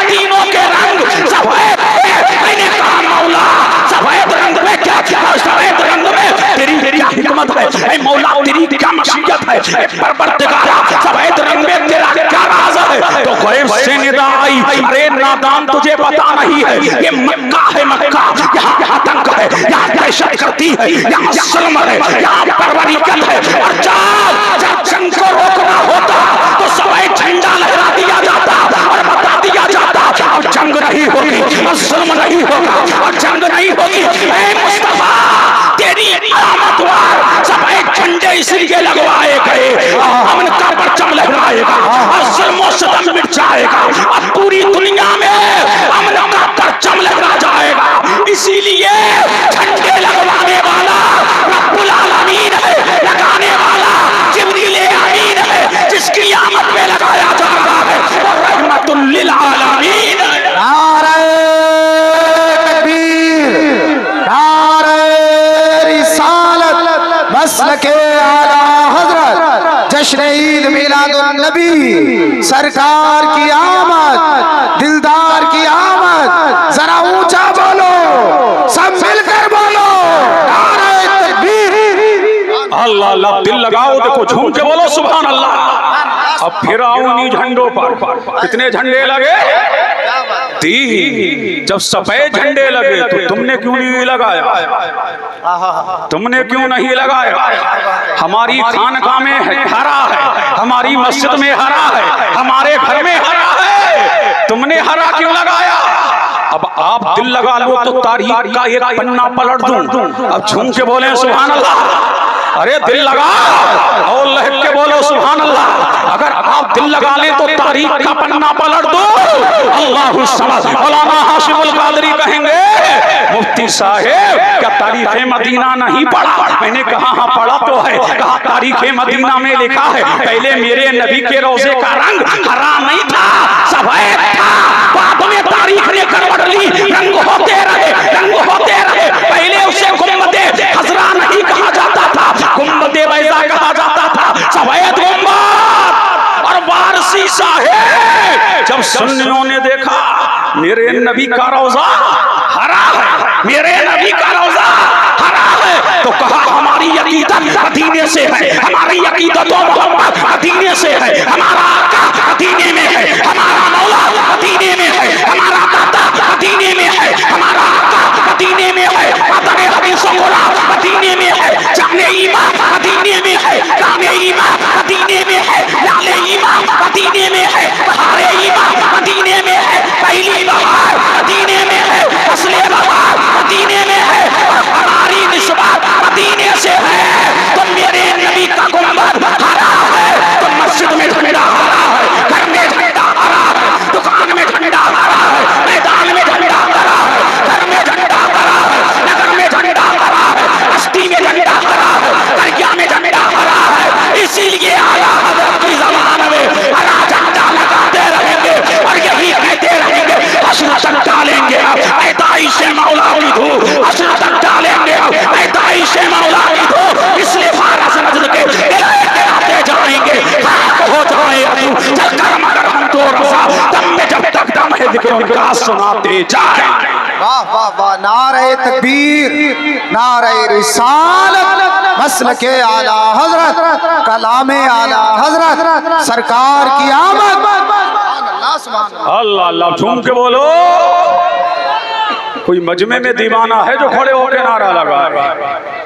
तीनों के रंग सफेद थे। मैंने कहा मौला सफेद रंग में क्या क्या? सफेद रंग में तेरी क्या हिकमत है? ऐ मौला तेरी क्या मशीयत है? परवरदिगारा सफेद रंग में तेरा क्या राज है? तो गैब से निदा आई, अरे नादान तुझे पता नहीं है, ये मक्का है, मक्का यहाँ आतंक है, यहाँ दहशत करती है, यहाँ सल्म है, यहाँ परवरिकत है। और जब जंग को रोकना होता तो सफेद झंडा लहरा दिया जाता और बता दिया जाता और जंग नहीं होगी और सल्म नहीं होगा और जंग नहीं होगी। ऐ मुस्तफा तेरी आमदवार सफेद झंडे इसलिए लगवाए गए, अमन का परचम लहराएगा और जुल्म और सितम मिट जाएगा और पूरी दुनिया में अमन का परचम लहरा जाएगा। इसीलिए झंडे लगवाने वाला रब्बुल आलमीन है, लगाने वाला जिब्रील अमीन है, जिसकी आमद में लगाया जाता है वो रहमतुल लिल आलमीन। नारे तकबीर, नारे रिसालत, मसलके आला हजरत, जश्न ईद मिलादुन नबी, सरकार की आमद, दिलदार की आमद। जरा ऊंचा बोलो, सब मिलकर बोलो, नारे तकबीर। अल्लाह अल्लाह, दिल लगाओ, देखो झूम के बोलो सुभान अल्लाह। अब फिर आओ इन्हीं झंडों पर। कितने झंडे लगे? 3। जब सफेद झंडे लगे तो तुमने क्यों नहीं लगाया? तुमने क्यों नहीं लगाया? हमारी खानकाह में हरा है, हमारी मस्जिद में हरा है, हमारे घर में हरा है, तुमने हरा क्यों लगाया? अब आप दिल लगा लो तो तारीख का एक पन्ना पलट दूं। अब झूम के बोले सुभान अल्लाह। अरे दिल लगा और लहक के बोलो सुभान अल्लाह। अगर आप दिल लगा लें तो तारीख का पन्ना पलट दो। अल्लाहु समद। मौलाना हाशिमुल कादरी कहेंगे मुफ्ती साहेब क्या तारीख मदीना नहीं पढ़ा? मैंने कहा हाँ पढ़ा तो है। कहा तारीख मदीना में लिखा है पहले मेरे नबी के रोजे का रंग हरा नहीं था, सफेद था, बाद में तारीख ने करवट ली, रंग होते रहे, रंग होते रहे। पहले उसे गुम्बदे हजरा नहीं कहा जाता था, गुम्बदे बैज़ा कहा जाता था, सफेद गुम्बद। और वारसी साहेब जब सुन्नियों ने देखा मेरे नबी का रोजा हरा है, मेरे नबी का रोजा हरा है, तो कहा हमारी अकीदत मदीने से है, हमारी अकीदत मोहम्मद मदीने से है, हमारा आका मदीने में है, हमारा मौला मदीने में है, हमारा दाता मदीने में है, हमारा आका मदीने में है, माता हदीस मदीने में है, जाने ईमान मदीने में है, जाने ईमान मदीने में है, लाले ईमान मदीने में है, बहारे ईमान मदीने में है, पहली बहार मदीने में है, असले बहार मदीने में है, हमारी निस्बत मदीने से है। तो मेरे नबी का गुंबद हरा है, तो मस्जिद में झंडा हरा है, घर में झंडा हरा है, दुकान में झंडा हरा है, मैदान में झंडा हरा है, घर में झंडा हरा है, नगर में झंडा हरा है, बस्ती में झंडा हरा है, दरिया में झंडा हरा है। इसीलिए आया हज़रत की ज़बान में हरा झंडा लगाते रहेंगे और यही कहते रहेंगे हसरत डालेंगे ऐदाइश मौला की धूप, हसरत डालेंगे ऐदाइश मौला की धूप। इसलिए फारस नजर के आते जाएंगे हो जाए चलकर मगर हम तो रसा दम में जब तक दम है जिक्र उनका सुनाते जाए। वाह वाह वाह, नारे तकबीर, नारे रिसालत, मसलके आला हजरत, कलामे आला हजरत, सरकार की आमद। अल्लाह अल्लाह झूम के बोलो। कोई मजमे में दीवाना है जो खड़े होकर नारा लगा है?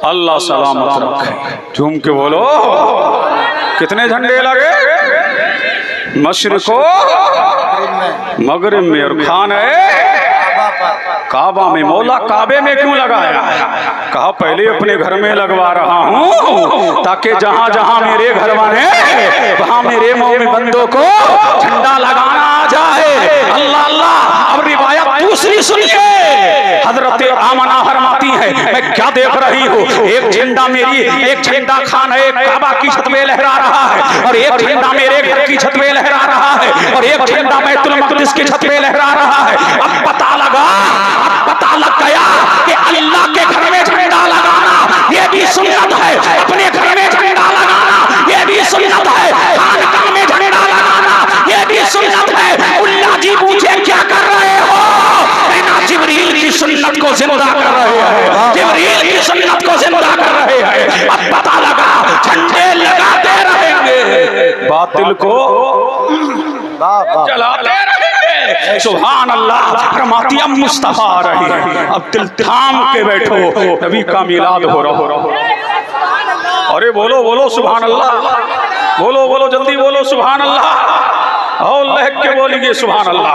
अल्लाह सलामत रखे। झूम के बोलो। कितने झंडे लगे? मशरिको मगरिब में और खान है काबा में। मौला काबे में क्यों लगाया? कहा पहले अपने घर में लगवा रहा हूँ ताकि जहाँ जहाँ मेरे घर वाले वहाँ मेरे मोमिन बंदों को झंडा लगाना आ जाए। अल्लाह अल्लाह। अब रिवायत दूसरी सुनिए, हजरत आमना फरमाती है मैं क्या देख रही हूँ, एक झंडा मेरी, एक झंडा खाना काबा की छत में लहरा रहा है और एक झंडा मेरे घर की छत में लहरा रहा है और एक झंडा बैतुल मक़दिस की छत में लहरा रहा है। अब पता लग गया कि अल्लाह के घर में झंडा लगाना ये भी सुन्नत है, अपने घर में झंडा लगाना ये भी सुन्नत है, खानकाह में झंडा लगाना ये भी सुन्नत है। उल्ला जी पूछे क्या कर रहे हो? जिब्रील की सुन्नत को जिंदा कर रहे हैं, जिब्रील की सुन्नत को जिंदा कर रहे हैं। अब पता लगा झंडे लगाते रहेंगे, बातिल को जलाते रहेंगे। सुभान अल्लाह। फरमाती अब मुस्तफा आ रही है, अब दिल थाम के बैठो, नबी का मिलाद हो रहा है। अरे बोलो बोलो सुभान अल्लाह, बोलो बोलो जल्दी बोलो सुभान अल्लाह और लहक के बोलिए सुभान अल्लाह।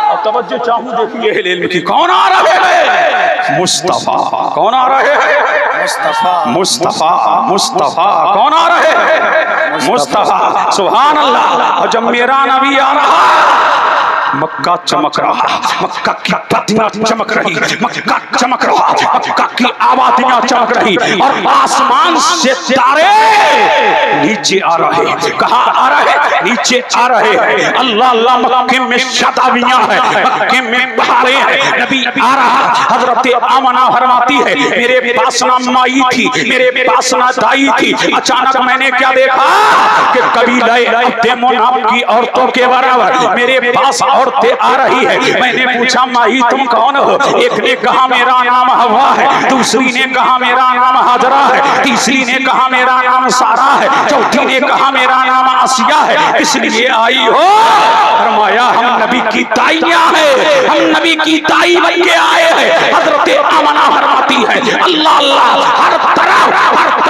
अब तवज्जो चाहूं देखिए लेल की कौन आ रहे हैं? मुस्तफा। कौन आ रहे हैं? मुस्तफा। मुस्तफा मुस्तफा कौन आ रहे हैं? मुस्तफा। सुभान अल्लाह। और जब मेरा नबी आ रहा मक्का चमक रहा, मक्का की पत्तियां चमक रही, मक्का चमक रहा, मक्का की आबादियां चमक रही और आसमान से तारे नीचे आ रहे। कहाँ आ रहे? नीचे आ रहे हैं। अल्लाह अल्लाह। मक्के में शताबियां हैं, मक्के में बहारें हैं। नबी आ रहा। हजरत आमना फरमाती है मेरे पास ना माई थी, मेरे पास ना दाई थी। अचानक मैंने क्या देखा कि कबीले तेमोनाब की औरतों के बराबर मेरे पास औरतें आ रही है। मैंने पूछा माही तुम कौन हो? एक ने कहा मेरा नाम हवा है, दूसरी ने कहा मेरा नाम हाजरा है, तीसरी ने कहा मेरा नाम सारा है, चौथी ने कहा मेरा नाम आसिया है। इसलिए आई हो? फरमाया हम नबी की ताइयां हैं, हम नबी की ताई बन के आए हैं। हजरत आमना फरमाती है अल्लाह अल्लाह। हर तरफ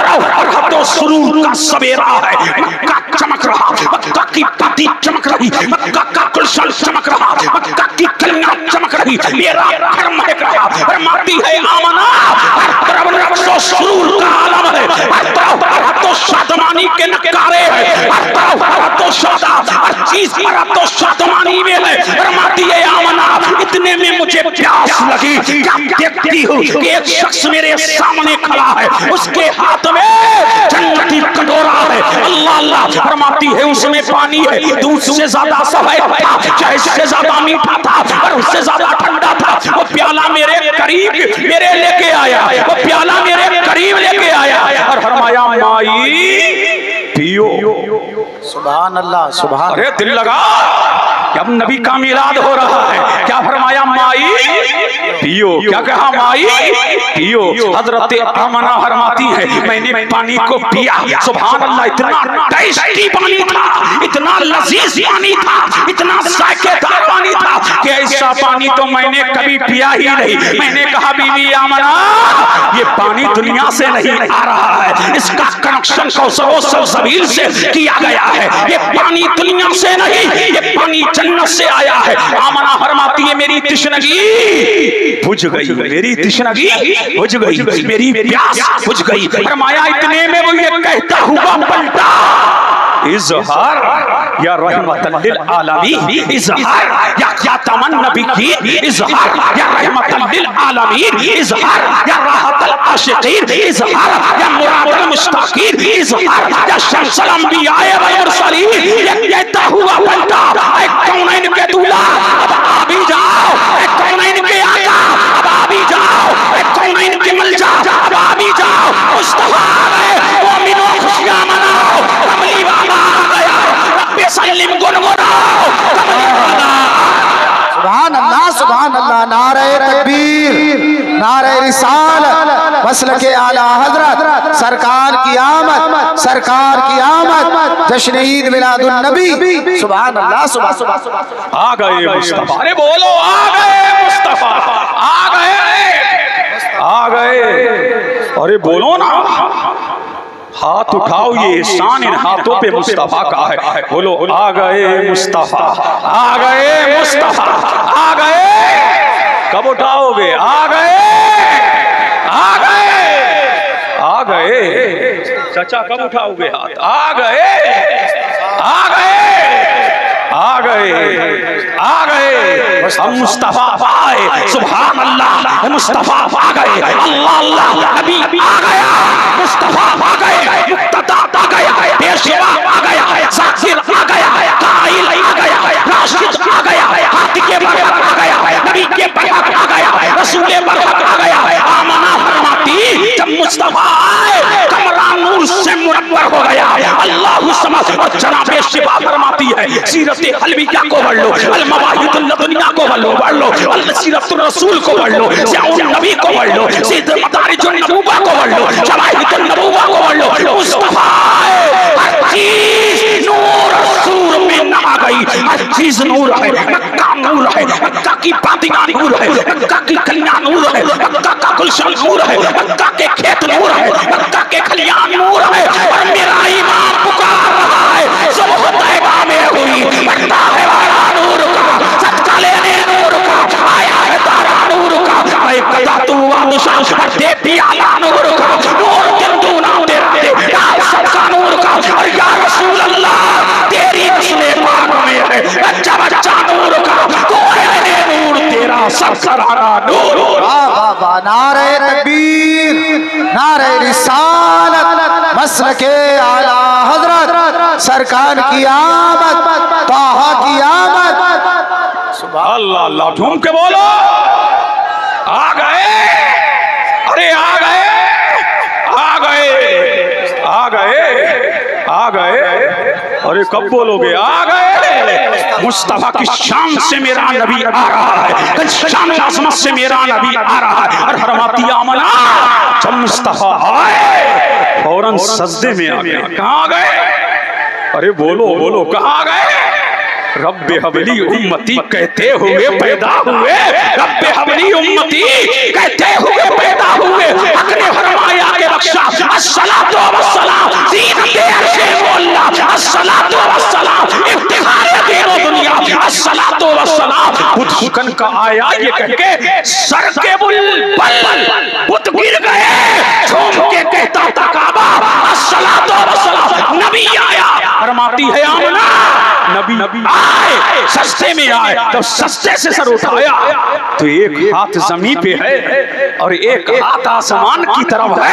और हर तो सुरूर का सवेरा है। मक्का चमक रहा, मक्का की पत्ती चमक रही, मक्का का गुलशन चमक रहा, मक्का की कलियां चमक रही, मेरा घर महक रहा। फरमाती है आमना हर तरफ नक्शो सुरूर का आलम है, हर तरफ तो शादमानी के नकारे हैं, हर तरफ तो शादा, हर चीज पर तो शादमानी में है। फरमाती है आमना इतने में मुझे प्यास लगी। क्या देखती हूँ कि एक शख्स मेरे सामने खड़ा है, उसके हाथ में जन्नती कटोरा है। अल्लाह अल्लाह। फरमाती है उसमें पानी है, दूध से ज्यादा सफेद था, चाय से ज्यादा मीठा था और उससे ज्यादा ठंडा था। वो प्याला मेरे करीब मेरे लेके आया, वो प्याला मेरे करीब लेके आया और फरमाया माई पियो। सुभान अल्लाह सुभान। अरे दिल लगा अब नबी का मिलाद हो रहा है। क्या फरमाया माई पियो? क्या कहा माई पियो? हजरत आमना फरमाती है मैंने पानी को पिया। सुभान अल्लाह। इतना टेस्टी पानी था, इतना लजीज पानी था, इतना जायकेदार पानी था कि ऐसा पानी तो मैंने कभी पिया ही नहीं। मैंने कहा बीवी आमना ये पानी दुनिया से नहीं आ रहा है, इसका कनेक्शन सलसबील से किया गया है। ये पानी दुनिया से नहीं, ये पानी जन्नत से आया है। आमना फरमाती है मेरी तृष्णगी बुझ गई, मेरी तृष्णगी बुझ गई, मेरी प्यास बुझ गई। फरमाया इतने में वो ये कहता हुआ पलटा इज़हार या रहमतल लिल आलमीन, इज़हार या खातमन नबिय्यीन, इज़हार या रहमतल लिल आलमीन, इज़हार या राहतल आशिकीन, इज़हार या मुरादल मुश्ताकीन, इज़हार या शमसल अंबिया व मुरसलीन। ये कहता हुआ पलटा ऐ कौनैन के दूल्हा अब आ भी जाओ, ऐ कौनैन के आका अब आ भी जाओ, ऐ कौनैन के मलजा अब आ भी जाओ। मुस्तफा आ गए, मोमिनो खुशियां मनाओ, कमली वाला आ गया, रब्बे सल्लिम गुनगुनाओ, कमली वाला। सुभान अल्लाह सुभान अल्लाह। नारे तकबीर, नारे रिसालत, मसलके आला हजरत, सरकार की आमद, सरकार की आमद, जश्न ईद मिलादुन नबी। सुभान अल्लाह सुभान। आ गए मुस्तफा। अरे बोलो आ गए मुस्तफा, आ गए, आ गए। अरे बोलो ना, हाथ उठाओ, ये एहसान इन हाथों पे मुस्तफा का है। बोलो आ गए मुस्तफा, आ गए मुस्तफा, आ गए। कब उठाओगे? आ गए, आ गए। गए। चाचा कब उठाओगे हाथ? आ गए, आ गए, आ गए, आ गए। हम मुस्तफा आए, सुभान अल्लाह, मुस्तफा आ गए, अल्लाह अल्लाह, नबी आ गया, मुस्तफा आ गए, मुक्तदा आ गया, पेशवा आ गया, जाकिर आ गया, काइल आ गया, राशिद आ गया, हाथ के बरकत आ गया, नबी के बरकत आ गया, रसूल बरकत आ गया। आमना फरमाती जब मुस्तफा आए कमरा नूर से मुनव्वर हो गया। अल्लाह समझ। और जनाबे शिफा फरमाती है सीरत हलविया को पढ़ लो, अल मवाहिदुल दुनिया को पढ़ लो, अल सीरतुर रसूल को पढ़ लो, जियाउन नबी को पढ़ लो, सीध मदारिजुन नबुवा को पढ़ लो, जवाहिदुन नबुवा को पढ़ लो। मुस्तफा हर चीज नूर सूर में नहा गई, हर चीज नूर है। मक्का नूर है, मक्का की बातियां नूर है, मक्का की कलियां नूर है, मक्का का गुलशन नूर है, मक्का के खेत नूर है, मक्का के खलियान नूर है। और मेरा ईमान पुकार रहा है सुबह तैबा में हुई बंदा है वाला नूर का, सदका लेने नूर का, आया है तारा नूर का, मैं कदा तू वादशाह दे पियाला नूर का, नूर के तू ना तेरा दे सदका नूर का। और या रसूल अल्लाह तेरी नस्ले पाक में है बच्चा बच्चा नूर का, तू है नूर तेरा सरसराना नूर। नारे तकबीर, नारे रिसालत, मसलके आला हजरत, सरकार की आमद, ताहा की आमद। अल्लाह अल्लाह झूम के बोलो। आ गए, अरे आ गए, आ गए, आ गए, आ गए। अरे कब बोलोगे? आ गए। मुस्तफा की शान से मेरा नबी आ रहा है, शान आजमत से मेरा नबी आ रहा है। और फरमाती आमना जब मुस्तफा आए फौरन सजदे में आ गए। कहाँ गए? अरे बोलो बोलो, कहाँ गए? रब्बे हबली उम्मती कहते हुए पैदा हुए, रब्बे हबली उम्मती कहते हुए पैदा हुए। हक ने फरमाया के बख्शा अस्सलातु वस्सलाम ज़ीनते अर्शे मौला, अस्सलातु वस्सलाम इफ्तिखारे दीनो दुनिया, अस्सलातु वस्सलाम। खुद शुकन का आया ये कहके सर के बुलबुल बुत गिर गए, झूम के कहता था काबा अस्सलातु वस्सलाम। नबी आया, फरमाती है आमना नबी आए, सस्ते में आए। तो सस्ते से सर उठाया तो एक हाथ जमीन पे है और एक हाथ आसमान की तरफ है।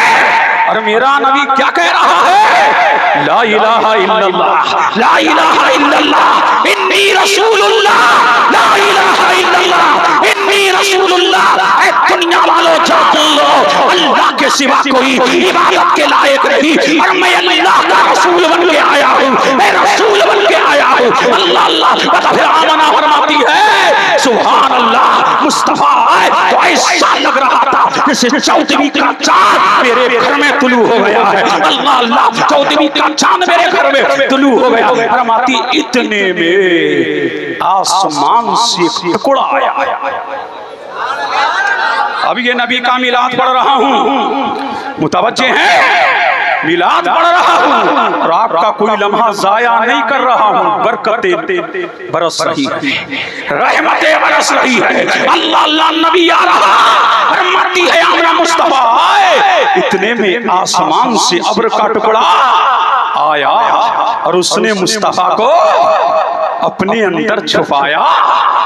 और मेरा नबी क्या कह रहा है? ला इलाहा इल्लल्लाह, ला इलाहा इल्लल्लाह, इन्नी रसूलुल्लाह, ला इलाहा इल्लल्लाह, इन्नी रसूलुल्लाह। ऐ दुनिया वालों जान लो अल्लाह के सिवा कोई इबादत के लायक नहीं, और मैं अल्लाह का रसूल बन के आया हूँ, मैं रसूल बन के आया हूँ। अल्लाह अल्लाह। फिर आमना फरमाती है सुभान अल्लाह, मुस्तफा आए तो ऐसा लग रहा था जैसे चौदहवीं का चांद मेरे घर में तुलू हो गया है। अल्लाह अल्लाह, चौदहवीं का चांद मेरे घर में तुलू हो गया। फरमाती इतने में आसमान से एक टुकड़ा आया। अभी ये नबी का मिलाद पढ़ रहा हूँ, मुतवज्जे हैं, मिलाद पढ़ रहा हूँ और आपका कोई लम्हा जाया नहीं कर रहा हूँ। बरकतें बरस रही है, रहमतें बरस रही है। अल्लाह अल्लाह, नबी आ रहा, फरमाती है आमना मुस्तफा आए। इतने में आसमान से अब्र का टुकड़ा आया और उसने मुस्तफा को अपने अंदर छुपाया।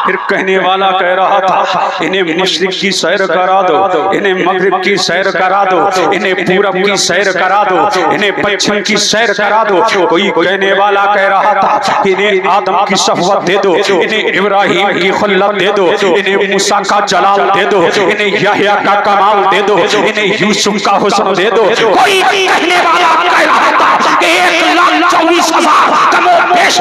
फिर कहने वाला कह रहा था इन्हें मशरिक की सैर करा दो, इन्हें मगरिब की सैर करा दो, इन्हें पूरब की सैर करा दो, इन्हें पश्चिम की सैर करा दो। कोई कहने वाला कह रहा था इन्हें आदम की सफ़वत दे दो, इन्हें इब्राहिम की खुल्लत दे दो, इन्हें मूसा का जलाल दे दो, इन्हें यहया का कमाल दे दो, इन्हें यूसुफ का हुस्न दे दो। कोई कहने वाला कह रहा था कि 1,24,000 कमो पेश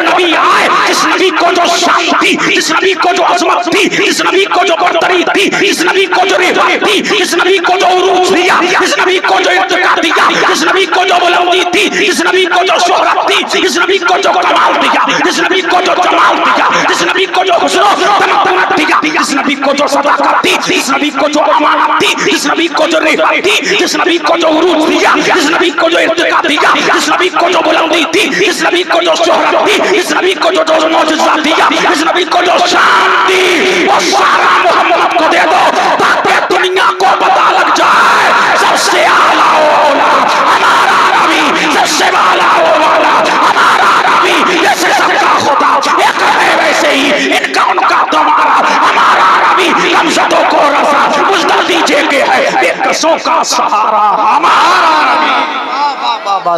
नबी आए, जिस नबी को जो शांति, इस नबी को जो अजमत थी, इस नबी को जो बरतरी थी, इस नबी को जो रिफत थी, इस नबी को जो उरूज दिया, इस नबी को जो इर्तिका दिया, इस नबी को जो बुलंदी थी, इस नबी को जो शोहरत थी, इस नबी को जो कमाल दिया, इस नबी को जो जमाल दिया, इस नबी को जो हुस्न तमन्ना दिया, इस नबी को जो सदाकत थी, इस नबी को जो अमानत थी, इस नबी को जो रिफत थी, इस नबी को जो उरूज दिया, इस नबी को जो इर्तिका दिया, इस नबी को जो बुलंदी थी, इस नबी को जो शोहरत थी, इस नबी को जो मौजूदा दिया, इस नबी को जो शांति, वो सारा मोहम्मद को दे दो ताकि दुनिया को पता लग जाए सबसे आला वाला हमारा नबी, सबसे आला वाला हमारा नबी, जैसे सबका खुदा एक है वैसे ही इनका उनका तुम्हारा हमारा नबी, हमसदों को रसा मुझदा दीजिए के है बेकसों का सहारा हमारा नबी।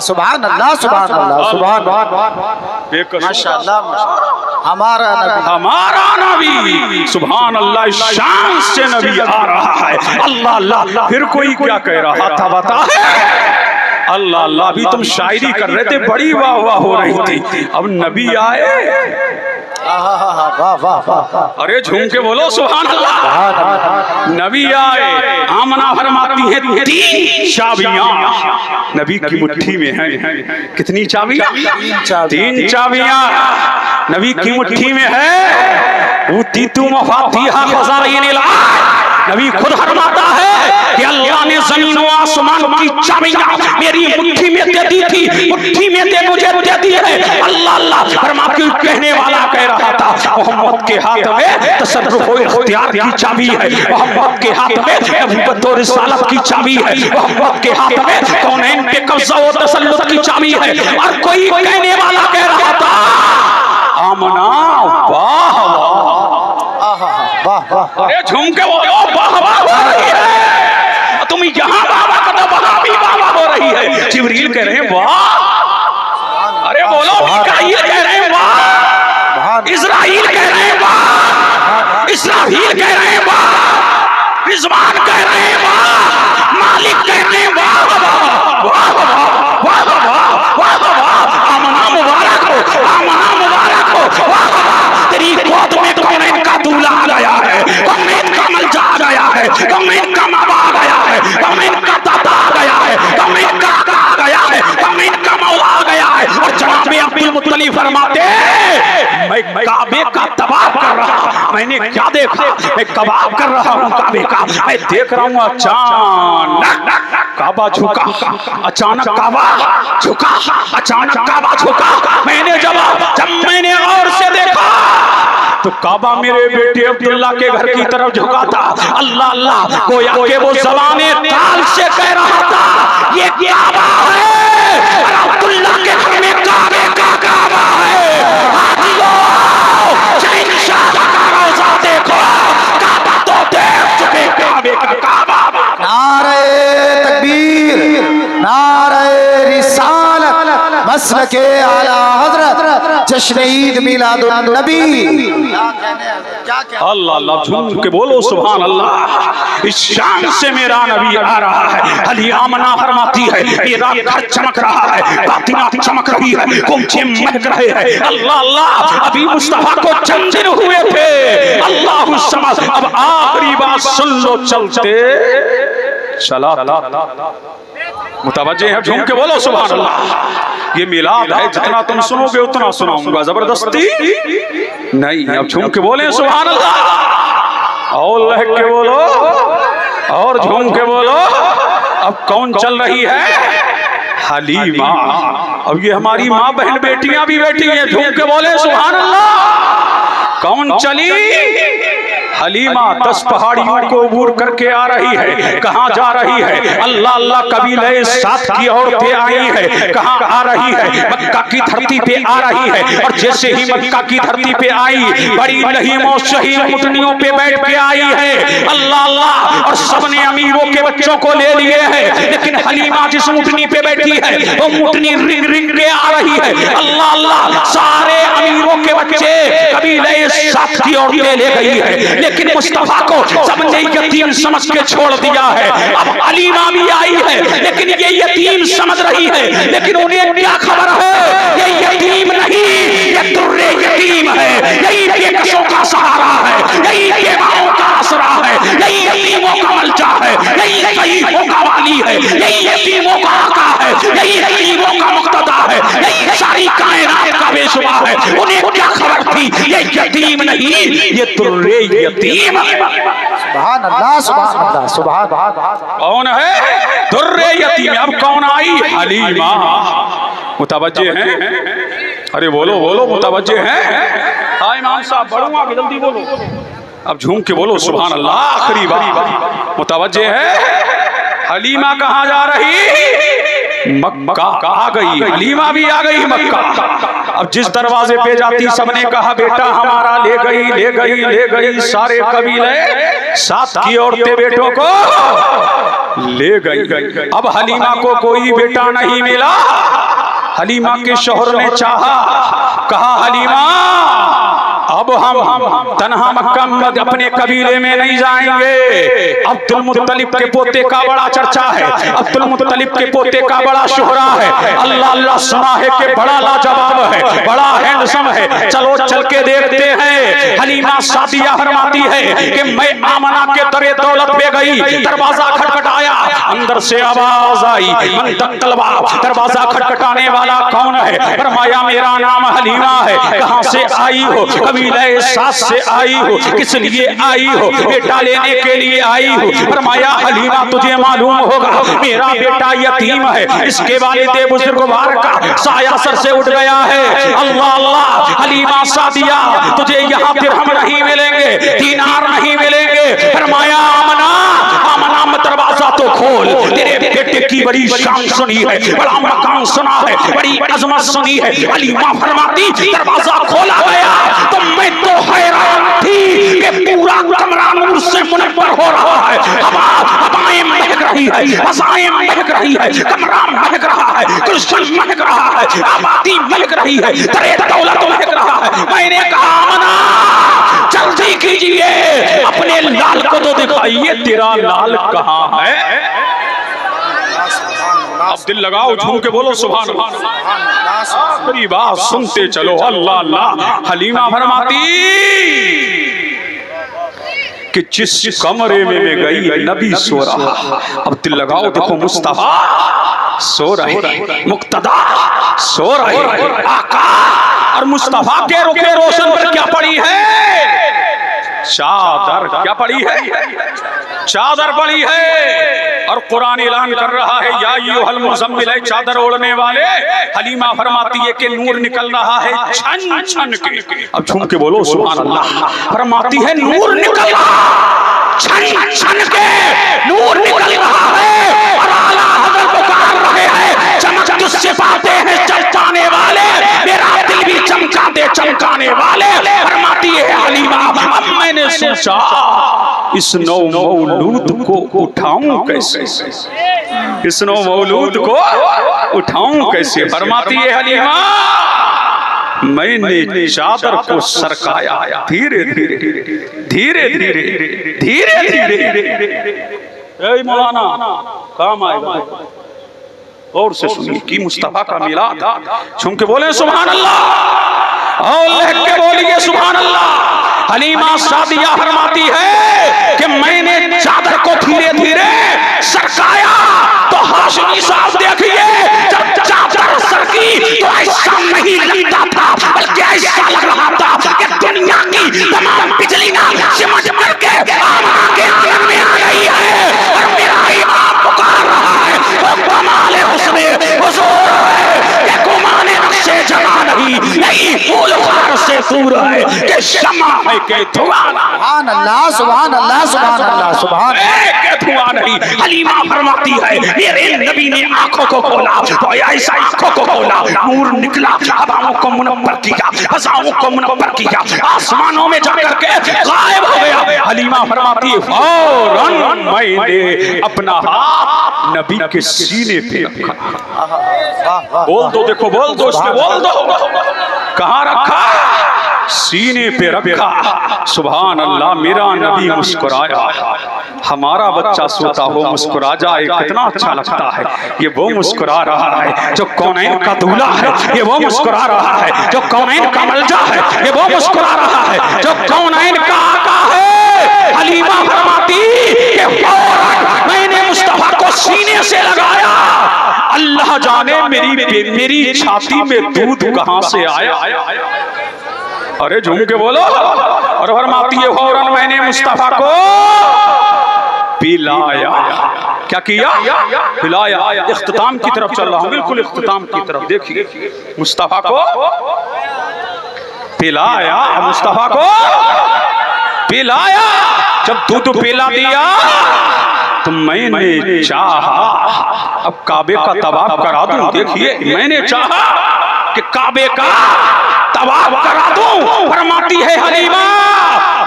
सुभान अल्लाह, सुभान अल्लाह, सुभान माशाअल्लाह, हमारा नबी, हमारा नबी, सुभान अल्लाह, शान से नबी आ रहा है। अल्लाह अल्लाह, फिर कोई क्या कह रहा था बता है? अल्लाह अल्लाह, अभी तुम शायरी कर रहे थे, बड़ी वाह वाह हो रही थी, अब नबी आए। वाह वाह वाह, अरे झूम के बोलो सुभान अल्लाह। नबी आए, आमना फरमाती है 3 चाबियां नबी की मुट्ठी में हैं। कितनी चाबियां? 3 चाबियां नबी की मुट्ठी में है। वो तीतू मफातिहा खज़ाइनिल नबी खुद फरमाता है कि अल्लाह ने जमीन और आसमान की चाबियां मेरी मुट्ठी में दे दी थी, मुट्ठी में दे मुझे दे दी है। अल्लाह अल्लाह फरमाते कहने वाला कह रहा था मोहम्मद के हाथ में तसर्रुफ और इख्तियार की चाबी है, मोहम्मद के हाथ में नबूवत और रिसालत की चाबी है, मोहम्मद के हाथ में कौनैन पे कब्जा और तसल्लुत की चाबी है। और कोई कहने वाला कह रहा था आमना वाह वाह वाह, अरे झूम के बोलो वाह वाह हो रही है। तुम यहाँ बाबा का तो वहां भी बाबा हो रही है। जिब्रील कह रहे हैं वाह, अरे बोलो मिकाईल कह रहे हैं वाह, इस्राईल कह रहे हैं वाह, इस्राफील कह रहे हैं वाह, रिजवान कह रहे हैं वाह, मालिक कह रहे हैं वाह वाह वाह वाह वाह वाह, आमना मुबारक हो, आमना मुबारक हो, वाह वाह। तेरी गोद में कौनैन का दूल्हा आ गया है, कौनैन का मलजा आ गया है, कौनैन का मामा आ गया है, कौनैन का दादा आ गया है, कौनैन का काका आ गया है, कौनैन का मौला आ गया है। और जनाब अब्दुल मुत्तलिब फरमाते मैं काबे का तवाफ कर रहा, मैंने क्या देखा? मैं कबाब कर रहा हूँ काबे का, मैं देख रहा हूँ अचानक काबा झुका, अचानक काबा झुका, अचानक काबा झुका। जब मैंने गौर से देखा तो काबा मेरे बेटे अब्दुल्ला के घर की तरफ झुका था। अल्लाह अल्लाह, गोया के वो ज़बाने ताल से कह रहा था ये काबा है, अब्दुल्ला के घर में काबे का काबा है। हाजियों शहंशाह का रोज़ा देखो, काबा तो देख चुके, काबे का काबा। नारे तकबीर, नारे रिसालत, मसलके आला हज़रत, जश्न ईद मिलादुन नबी। अल्लाह अल्लाह, झूम के बोलो सुभान अल्लाह। इस शान से मेरा नबी आ रहा है। अली आमना फरमाती है मेरा घर चमक रहा है, बातिना चमक रही है, कुंचे महक रहे हैं। अल्लाह अल्लाह, अभी मुस्तफा को चंद दिन हुए थे। अल्लाह समझ, अब आखिरी बात सुन लो चलते चला। मुतवज्जे है, झूम के बोलो सुभान अल्लाह। ये मिलाद है, जितना तुम सुनोगे उतना सुनाऊंगा, जबरदस्ती नहीं। अब झूम के बोले सुभान अल्लाह, और लह के बोलो, और झूम के बोलो। अब कौन चल रही है? हलीमा। अब ये हमारी माँ बहन बेटियां भी बैठी हैं, झूम के बोले सुभान अल्लाह। कौन चली? हलीमा 10 पहाड़ियों को अबूर करके आ रही है। कहाँ जा रही है? अल्लाह अल्लाह, कबीले साथ की औरतें आई है। कहाँ आ रही है? मक्का की धरती पे आ रही है। और जैसे ही मक्का की धरती पे आई, बड़ी लहीमों शहीन ऊँटनियों पे बैठ के आई है। अल्लाह अल्लाह, और सबने अमीरों के बच्चों को ले लिए हैं, लेकिन हलीमा जिस ऊँटनी पे बैठी है वो ऊँटनी रिंग रिंग के आ रही है। अल्लाह अल्लाह, सारे अमीरों के बच्चे कबीले साथ की औरतें ले गई है, लेकिन मुस्तफा को सबने यतीम समझ के छोड़ दिया है। अब हलीमा भी आई है, लेकिन ये यतीम समझ रही है, लेकिन उन्हें क्या खबर है ये यतीम नहीं, ये दुर्रे यतीम है। यही बेकसों का सहारा है, यही बेवाओं का आसरा है, यही यतीमों का मलजा है, यही शहीदों का वाली है, यही यतीमों का आका है, यही यतीमों का मुक्तदा है, यही सारी कायनात का बेशुमार है। उन्हें क्या खबर थी ये यतीम नहीं, ये दुर्रे यतीम। सुभान अल्लाह, सुभान अल्लाह, सुभान। कौन है? दुर्रे यतीम। अब कौन आई? हलीमा। मुतवज्जे हैं? अरे बोलो बोलो, मुतवज्जे हैं? हाँ इमाम साहब, बढ़ूंगा जल्दी बोलो। अब झूम के बोलो सुभान अल्लाह। आखिरी बात मुतवज्जे है, हलीमा कहाँ जा रही? मक्का आ गई, हलीमा भी आ गई मक्का। अब जिस दरवाजे पे जाती सबने कहा बेटा हमारा ले गई ले गई ले गई। सारे कबीले साथ की औरतें बेटों को ले गई। अब हलीमा को कोई बेटा नहीं मिला। हलीमा के शौहर ने चाहा, कहा हलीमा अब हम तन्हा मक्का अपने कबीले में नहीं जाएंगे। अब्दुल मुत्तलिब के पोते का बड़ा चर्चा है, अब्दुल मुत्तलिब के पोते का बड़ा शोहरा है। अल्लाह अल्लाह सुना है कि बड़ा लाजवाब है, बड़ा हैंडसम है। चलो चल के देखते हैं। हलीमा सादिया फरमाती है कि मैं आमना के दरे दौलत पे गई, दरवाजा खटखटाया, अंदर से आवाज आई मन तकलबा। दरवाजा खटखटाने वाला कौन है? फरमाया मेरा नाम हलीमा है। कहां से आई हो? कबीले साथ से आई हो। किस लिए आई हो? बेटा लेने के लिए आई हो। फरमाया हलीमा तुझे मालूम होगा मेरा बेटा यतीम है, इसके वालिदे बुजुर्गवार का साया सर से उठ गया है। अल्लाह अल्लाह हलीमा सादिया तुझे यहाँ दिरहम नहीं मिलेंगे, दीनार नहीं मिलेंगे। फरमाया आमना आमना दरवाजा तो खोल, तेरे बेटे की बड़ी शान सुनी है, बड़ा मकान सुना है, बड़ी अजमत सुनी है। हलीमा फरमाती दरवाजा खोला गया तो मैं तो हैरान थी कि पूरा कमरा नूर से मुनव्वर हो रहा है। हवाएं महक रही है, फजाएं महक रही है, कमरा महक रहा है, गुलशन महक रहा है, आबादी महक रही है, दरे दौलत महक रहा है। मैंने कहा आमना जल्दी कीजिए, अपने लाल को तो दिखाइए, तेरा लाल कहाँ है? अब दिल लगाओ, झूम के बोलो सुभान अल्लाह। मेरी बात सुनते चलो। अल्लाह अल्लाह। हलीमा फरमाती कि जिस कमरे में मैं गई नबी सो रहा। अब दिल लगाओ, देखो मुस्तफा सो रहे, मुक्तदा सो रहे, आका। और मुस्तफा के रुखे रोशन पर क्या पड़ी है? चादर। क्या पड़ी है? चादर पड़ी है। और कुरान ऐलान कर रहा है या अय्युहल मुज़म्मिल, चादर ओढ़ने वाले। हलीमा फरमाती है कि नूर निकल रहा है छन छन के। अब झूम के बोलो सुभान अल्लाह। फरमाती है नूर निकल रहा छन छन के, नूर निकल रहा है। और आला हज़रत पुकार रहे हैं चमक तुझसे पाते हैं चमकाने वाले, मेरा दिल भी चमका दे चमकाने वाले। फरमाती है हलीमा अब मैंने सोचा इस नौ मौलूद को उठाऊं कैसे, इस नौ मौलूद को उठाऊं कैसे। फरमाती है हलीमा मैंने चादर को सरकाया, धीरे धीरे धीरे धीरे धीरे धीरे। मौलाना काम आएगा, और से सुनिए कि मुस्तफा का मिलाद। झूम के बोले सुभान अल्लाह, और लहक के बोलिए सुभान अल्लाह। हलीमा सादिया फरमाती है कि मैंने चादर को धीरे धीरे सरकाया तो हाशमी साहब देखिए जब चादर सरकी तो ऐसा नहीं लगता था, बल्कि ऐसा लग रहा था कि दुनिया की तमाम बिजली ना सिमट मर के आमा के आंगन में आ गई है। और मेरा इमाम पुकार रहा है वो कमाल हुस्न हुजूर है, ये गुमाने नक्शे जमा नहीं फूल से दूर है कि शमा है के धुआं। सुभान अल्लाह सुभान अल्लाह सुभान अल्लाह सुभान के धुआं नहीं। हलीमा फरमाती है मेरे नबी ने आंखों को खोला तो ऐसा आंखों को खोला नूर निकला, हवाओं को मुनव्वर किया, फजाओं को मुनव्वर किया, आसमानों में जाकर के गायब हो गया। हलीमा फरमाती है फौरन मैंने अपना हाथ नबी के सीने पे रखा। बोल दो, देखो बोल दो, इसमें बोल दो कहाँ रखा? सीने पे रखा। सुभान अल्लाह। मेरा नबी मुस्कुराया, हमारा बच्चा सोता हो मुस्कुरा जाए कितना अच्छा लगता है। ये वो मुस्कुरा रहा है जो कौनैन का दूल्हा है, ये वो मुस्कुरा रहा है जो कौनैन का मलजा है, ये वो मुस्कुरा रहा है जो कौनैन का आका है। हलीमा फरमाती कि फौरन मैंने मुस्तफा को सीने से लगाया। अल्लाह जाने मेरी छाती में दूध कहां से आया। अरे झूम के बोलो। और फरमाती है फौरन मैंने मुस्तफा को पिलाया। क्या किया? पिलाया। इख्तिताम की तरफ चल रहा हूं, बिल्कुल इख्तिताम की तरफ। देखिए मुस्तफा को पिलाया, मुस्तफा को पिलाया, जब दूध पिला दिया तो मैंने चाहा अब काबे का तवाफ करा दूं। देखिए मैंने चाहा कि काबे का तवाफ करा दूं। फरमाती है हलीमा,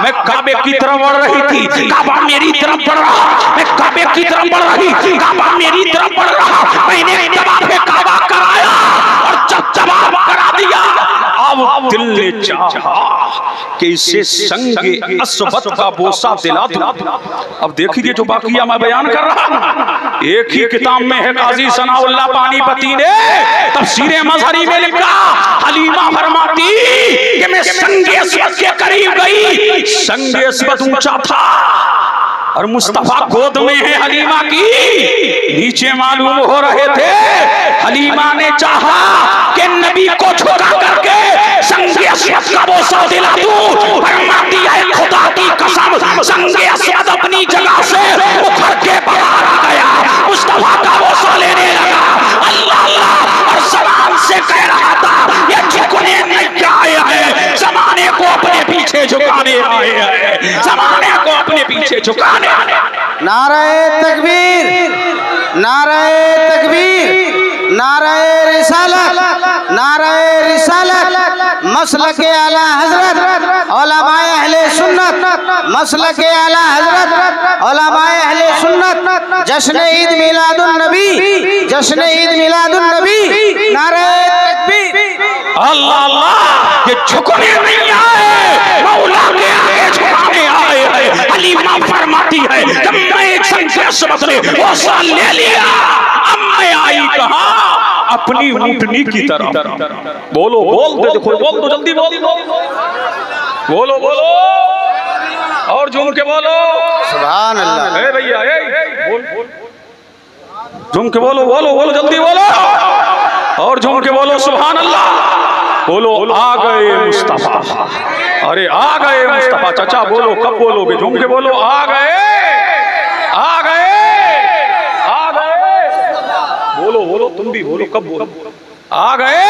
मैं काबे की तरफ बढ़ रही थी, काबा मेरी तरफ बढ़ रहा, मैं काबे की तरफ बढ़ रही थी, काबा मेरी तरफ बढ़ रहा। मैंने तवाफ काबा कराया और जब तवाफ करा दिया अब दिल ने चाहा कि इसे संगे अस्वद का बोसा दिला दूं। अब देखिए जो बाकिया मैं बयान कर रहा हूं, एक ही किताब में है काजी सनाउल्लाह पानीपती ने तफसीरे मजहरी में लिखा। हलीमा फरमाती कि मैं संगे अस्वद के करीब गई, संगे अस्वद ऊंचा था और मुस्तफा गोद में है हलीमा की, नीचे मालूम हो रहे थे। हलीमा ने चाहा कि नबी को झुका करके संगे अस्वद का बोसा दिला दूं। फरमाती है खुदा की कसम, संगे अस्वद अपनी जगह से उखड़ के बाहर आ गया, मुस्तफा का बोसा लेने लगा। अल्लाह अल्लाह और सलाम से कह रहा था ये झुकने नहीं आए हैं, जमाने को अपने पीछे झुकाने आए हैं, जमाने को अपने पीछे झुकाने आए हैं। नाराए तकबीर, नाराए तकबीर, नाराए रिसालत, नाराए रिसालत, मसलके आला हजरत उलमाए अहले सुन्नत, मसलके आला हजरत उलमाए अहले सुन्नत, जश्न ईद मिलादुन नबी, जश्न ईद मिलादुन नबी, नाराए तकबीर। अल्लाह अल्लाह, ये झुकने नहीं आए, मौला के आगे झुकाने आए हैं। हलीमा फरमाती है जब मैं एक संगे अस्वद ने बोसा ले लिया, अब मैं आई कहां अपनी ऊंटनी की तरफ। बोलो बोल दे, देखो बोल दो, जल्दी बोल, बोलो बोलो और झूम के बोलो सुभान अल्लाह। ए भैया बोल, झूम के बोलो, बोलो बोलो, जल्दी बोलो और झूम के बोलो सुभान अल्लाह। बोलो आ गए मुस्तफा, अरे आ गए मुस्तफा। चाचा बोलो, कब बोलोगे? झूम के बोलो आ गए, आ गए, आ गए। बोलो बोलो, तुम भी बोलो, कब बोलो? आ गए,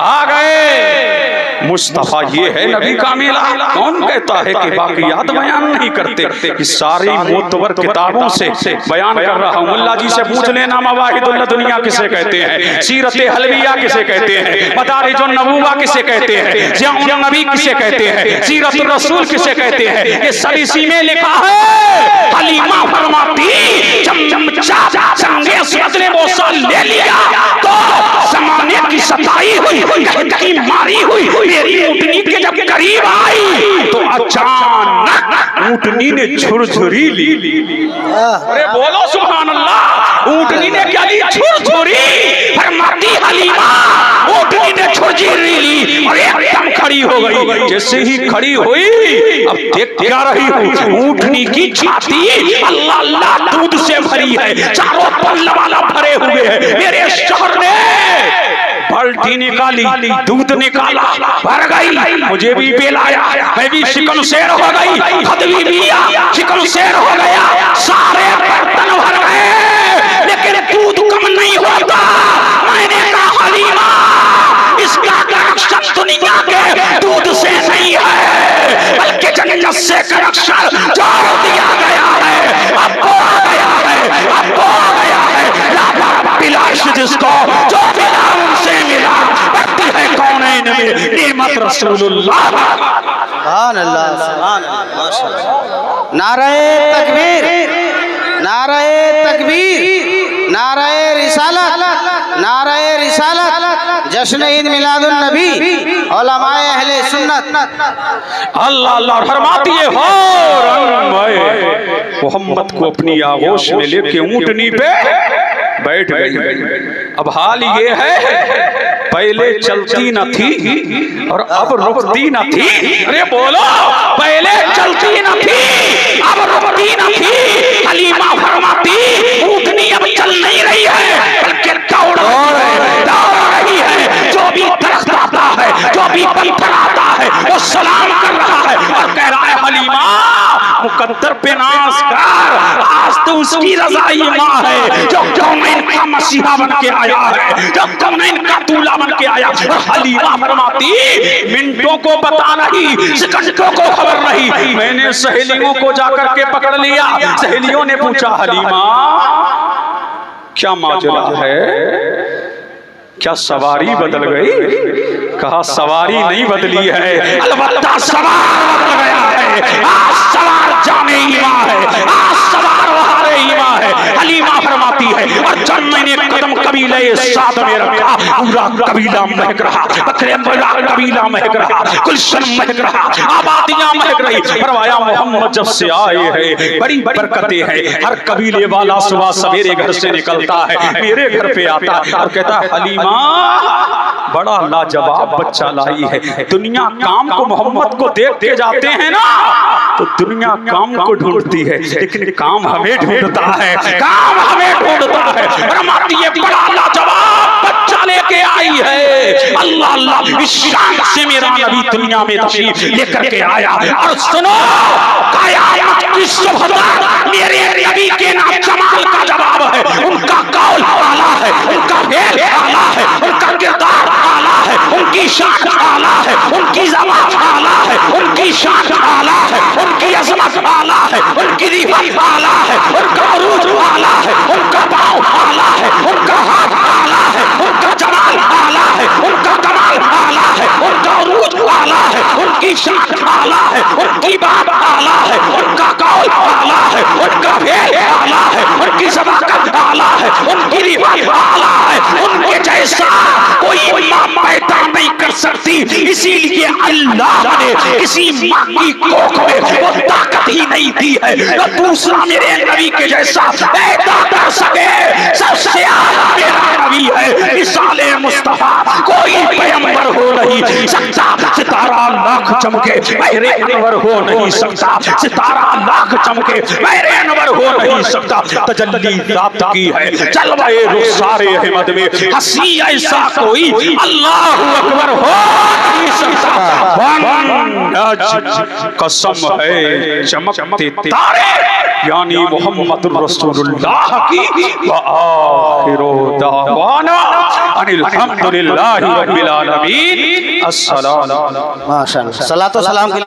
आ गए मुस्तफा। ये है नबी का मेला। कौन कहता है कि बाकियात बयान नहीं करते? कि सारी मोतबर किताबों से बयान कर रहा हूँ। मुल्ला जी से पूछ लेना मवाहिदुल दुनिया किसे कहते हैं, सीरत हलविया किसे कहते हैं, मदारिजुन नबुवा किसे कहते हैं, जियाउन नबी किसे कहते हैं, सीरत रसूल किसे कहते हैं, ये सब इसी में लिखा है। हलीमा फरमाती जब संगे अस्वद ने बोसा ले लिया तो ज़माने की सताई हुई, कहती मारी हुई, मेरी ऊँटनी के जब करीब आई तो अचानक ऊँटनी ने झुरझुरी ली। अरे बोलो सुभान अल्लाह। ऊँटनी ने क्या ली? झुरझुरी। फरमाती हलीमा ऊँटनी ने झुरझुरी ली और एकदम खड़ी हो गई। जैसे ही खड़ी हुई, अब देख क्या रही हूँ, ऊँटनी की छाती अल्लाह अल्लाह दूध से भरी है, चारों पल्ला वाला भरे हुए हैं। मेरे शौहर ने बाल्टी निकाली, दूध निकाला, भर गई, मुझे भी पिलाया, मैं भी शिकन शेर हो गई, खुद भी पिया, शिकन शेर हो गया, सारे बर्तन भर गए, लेकिन दूध कम नहीं होता। मैंने कहा हलीमा इसका कनेक्शन दुनिया के दूध से नहीं है, बल्कि जन्नत से कनेक्शन जोड़ दिया गया है। अब वो आ गया है, अब वो आ गया है। बिलाश जिसको जो मिला उनसे मिला, बढ़ती है कौनैन में नेमत रसूलुल्लाह। सुभान अल्लाह, सुभान अल्लाह, माशाअल्लाह। नाराए तकबीर, नाराए तकबीर, नाराए रिसालत, नाराए रिसालत, जश्न ईद मिलादुन नबी, उलमाए अहले सुन्नत। अल्लाह अल्लाह फरमाती है मोहम्मद को अपनी आगोश में लेके ऊंटनी पे बैठ गई। अब हाल ये है, पहले चलती न थी और अब रुकती न थी। अरे बोलो, पहले चलती न थी अब रुकती न थी। हलीमा फरमाती ऊँटनी अब चल नहीं रही है, बल्कि दौड़ रही है। जो भी दरख्त आता है, जो भी पत्थर आता है, वो सलाम कर रहा है और कह रहा है हलीमा मुकद्दर पे नाज़ कर, आज तो उसकी रजा माँ है जो कौनैन का मसीहा बन के आया है, जो कौनैन का दूल्हा बन के आया। और हलीमा फरमाती मिनटों को पता नहीं, सेकंडों को खबर नहीं। मैंने सहेलियों को जाकर के पकड़ लिया। सहेलियों ने पूछा हलीमा क्या माजरा है, क्या सवारी बदल गई? कहा सवारी नहीं बदली है, अलबत्ता सवार बदल गया है। आज सवार जाने ईमान है, आज सवार वहारे ईमान है। हलीमा फरमाती है और जब मैंने कदम कबीले साथ में रखा, पूरा कबीला महक रहा, बकरे पूरा कबीला महक रहा, गुलशन महक रहा, आबादियां महक रही। फरमाया मोहम्मद जब से आए हैं बड़ी बरकतें हैं। हर कबीले वाला सुबह सवेरे घर से निकलता है, मेरे घर पे आता और कहता हलीमा बड़ा लाजवाब बच्चा लाई है। दुनिया काम को मोहम्मद को देख के जाते हैं ना, तो दुनिया काम को ढूंढती है, लेकिन काम हमें ढूंढता है, काम हमें ढूंढता है। फरमाती है बड़ा लाजवाब बच्चा लेके आई है। अल्लाह अल्लाह, इस शान से मेरा नबी दुनिया में तशरीफ लेकर के आया। और सुनो, कयामत की सुबह मेरे नबी के नाम जमाल का जवाब है। उनका कौल आला है, उनका फेल आला है, उनका किरदार आला है, उनकी शान आला है, उनकी ज़बान आला है, उनकी शान आला है, उनकी अज़मत आला है, उनकी रिफ़त आला है, उनका अरूज आला है, उनका पाँव आला है, उनका हाथ आला है, उनका जमाल आला है, उनका कमाल आला है, उनका अरूज आला है, उनकी शान आला है, उनकी बात आला है, उनका कौल आला है, उनका फेल आला है, उनकी ज़बान आला है, उनकी रिफ़त आला है। उनके जैसा कोई माँ पैदा नहीं कर सकती, इसीलिए अल्लाह ने किसी माँ की कोख में वो ताकत ही नहीं दी है तो दूसरा मेरे नबी के जैसा पैदा कर सके। सबसे आला मेरा नबी है, मिसाले मुस्तफा कोई पैगंबर हो नहीं सकता। सितारा लाख चमके मेरे अनवर हो नहीं सकता, सितारा लाख चमके मेरे अनवर हो नहीं सकता। तजल्ली रात की है जलवाए रुखसारे अहमद में, हंसी ऐसा कोई अल्लाहु अकबर हो नहीं सकता। कसम है चमकते तारे यानी मोहम्मद रसूलुल्लाह की। व आखिरु दावाना अनिल हम्दुलिल्लाहि रब्बिल आलमीन। अस्सलाम। माशाअल्लाह, सलातो सलाम।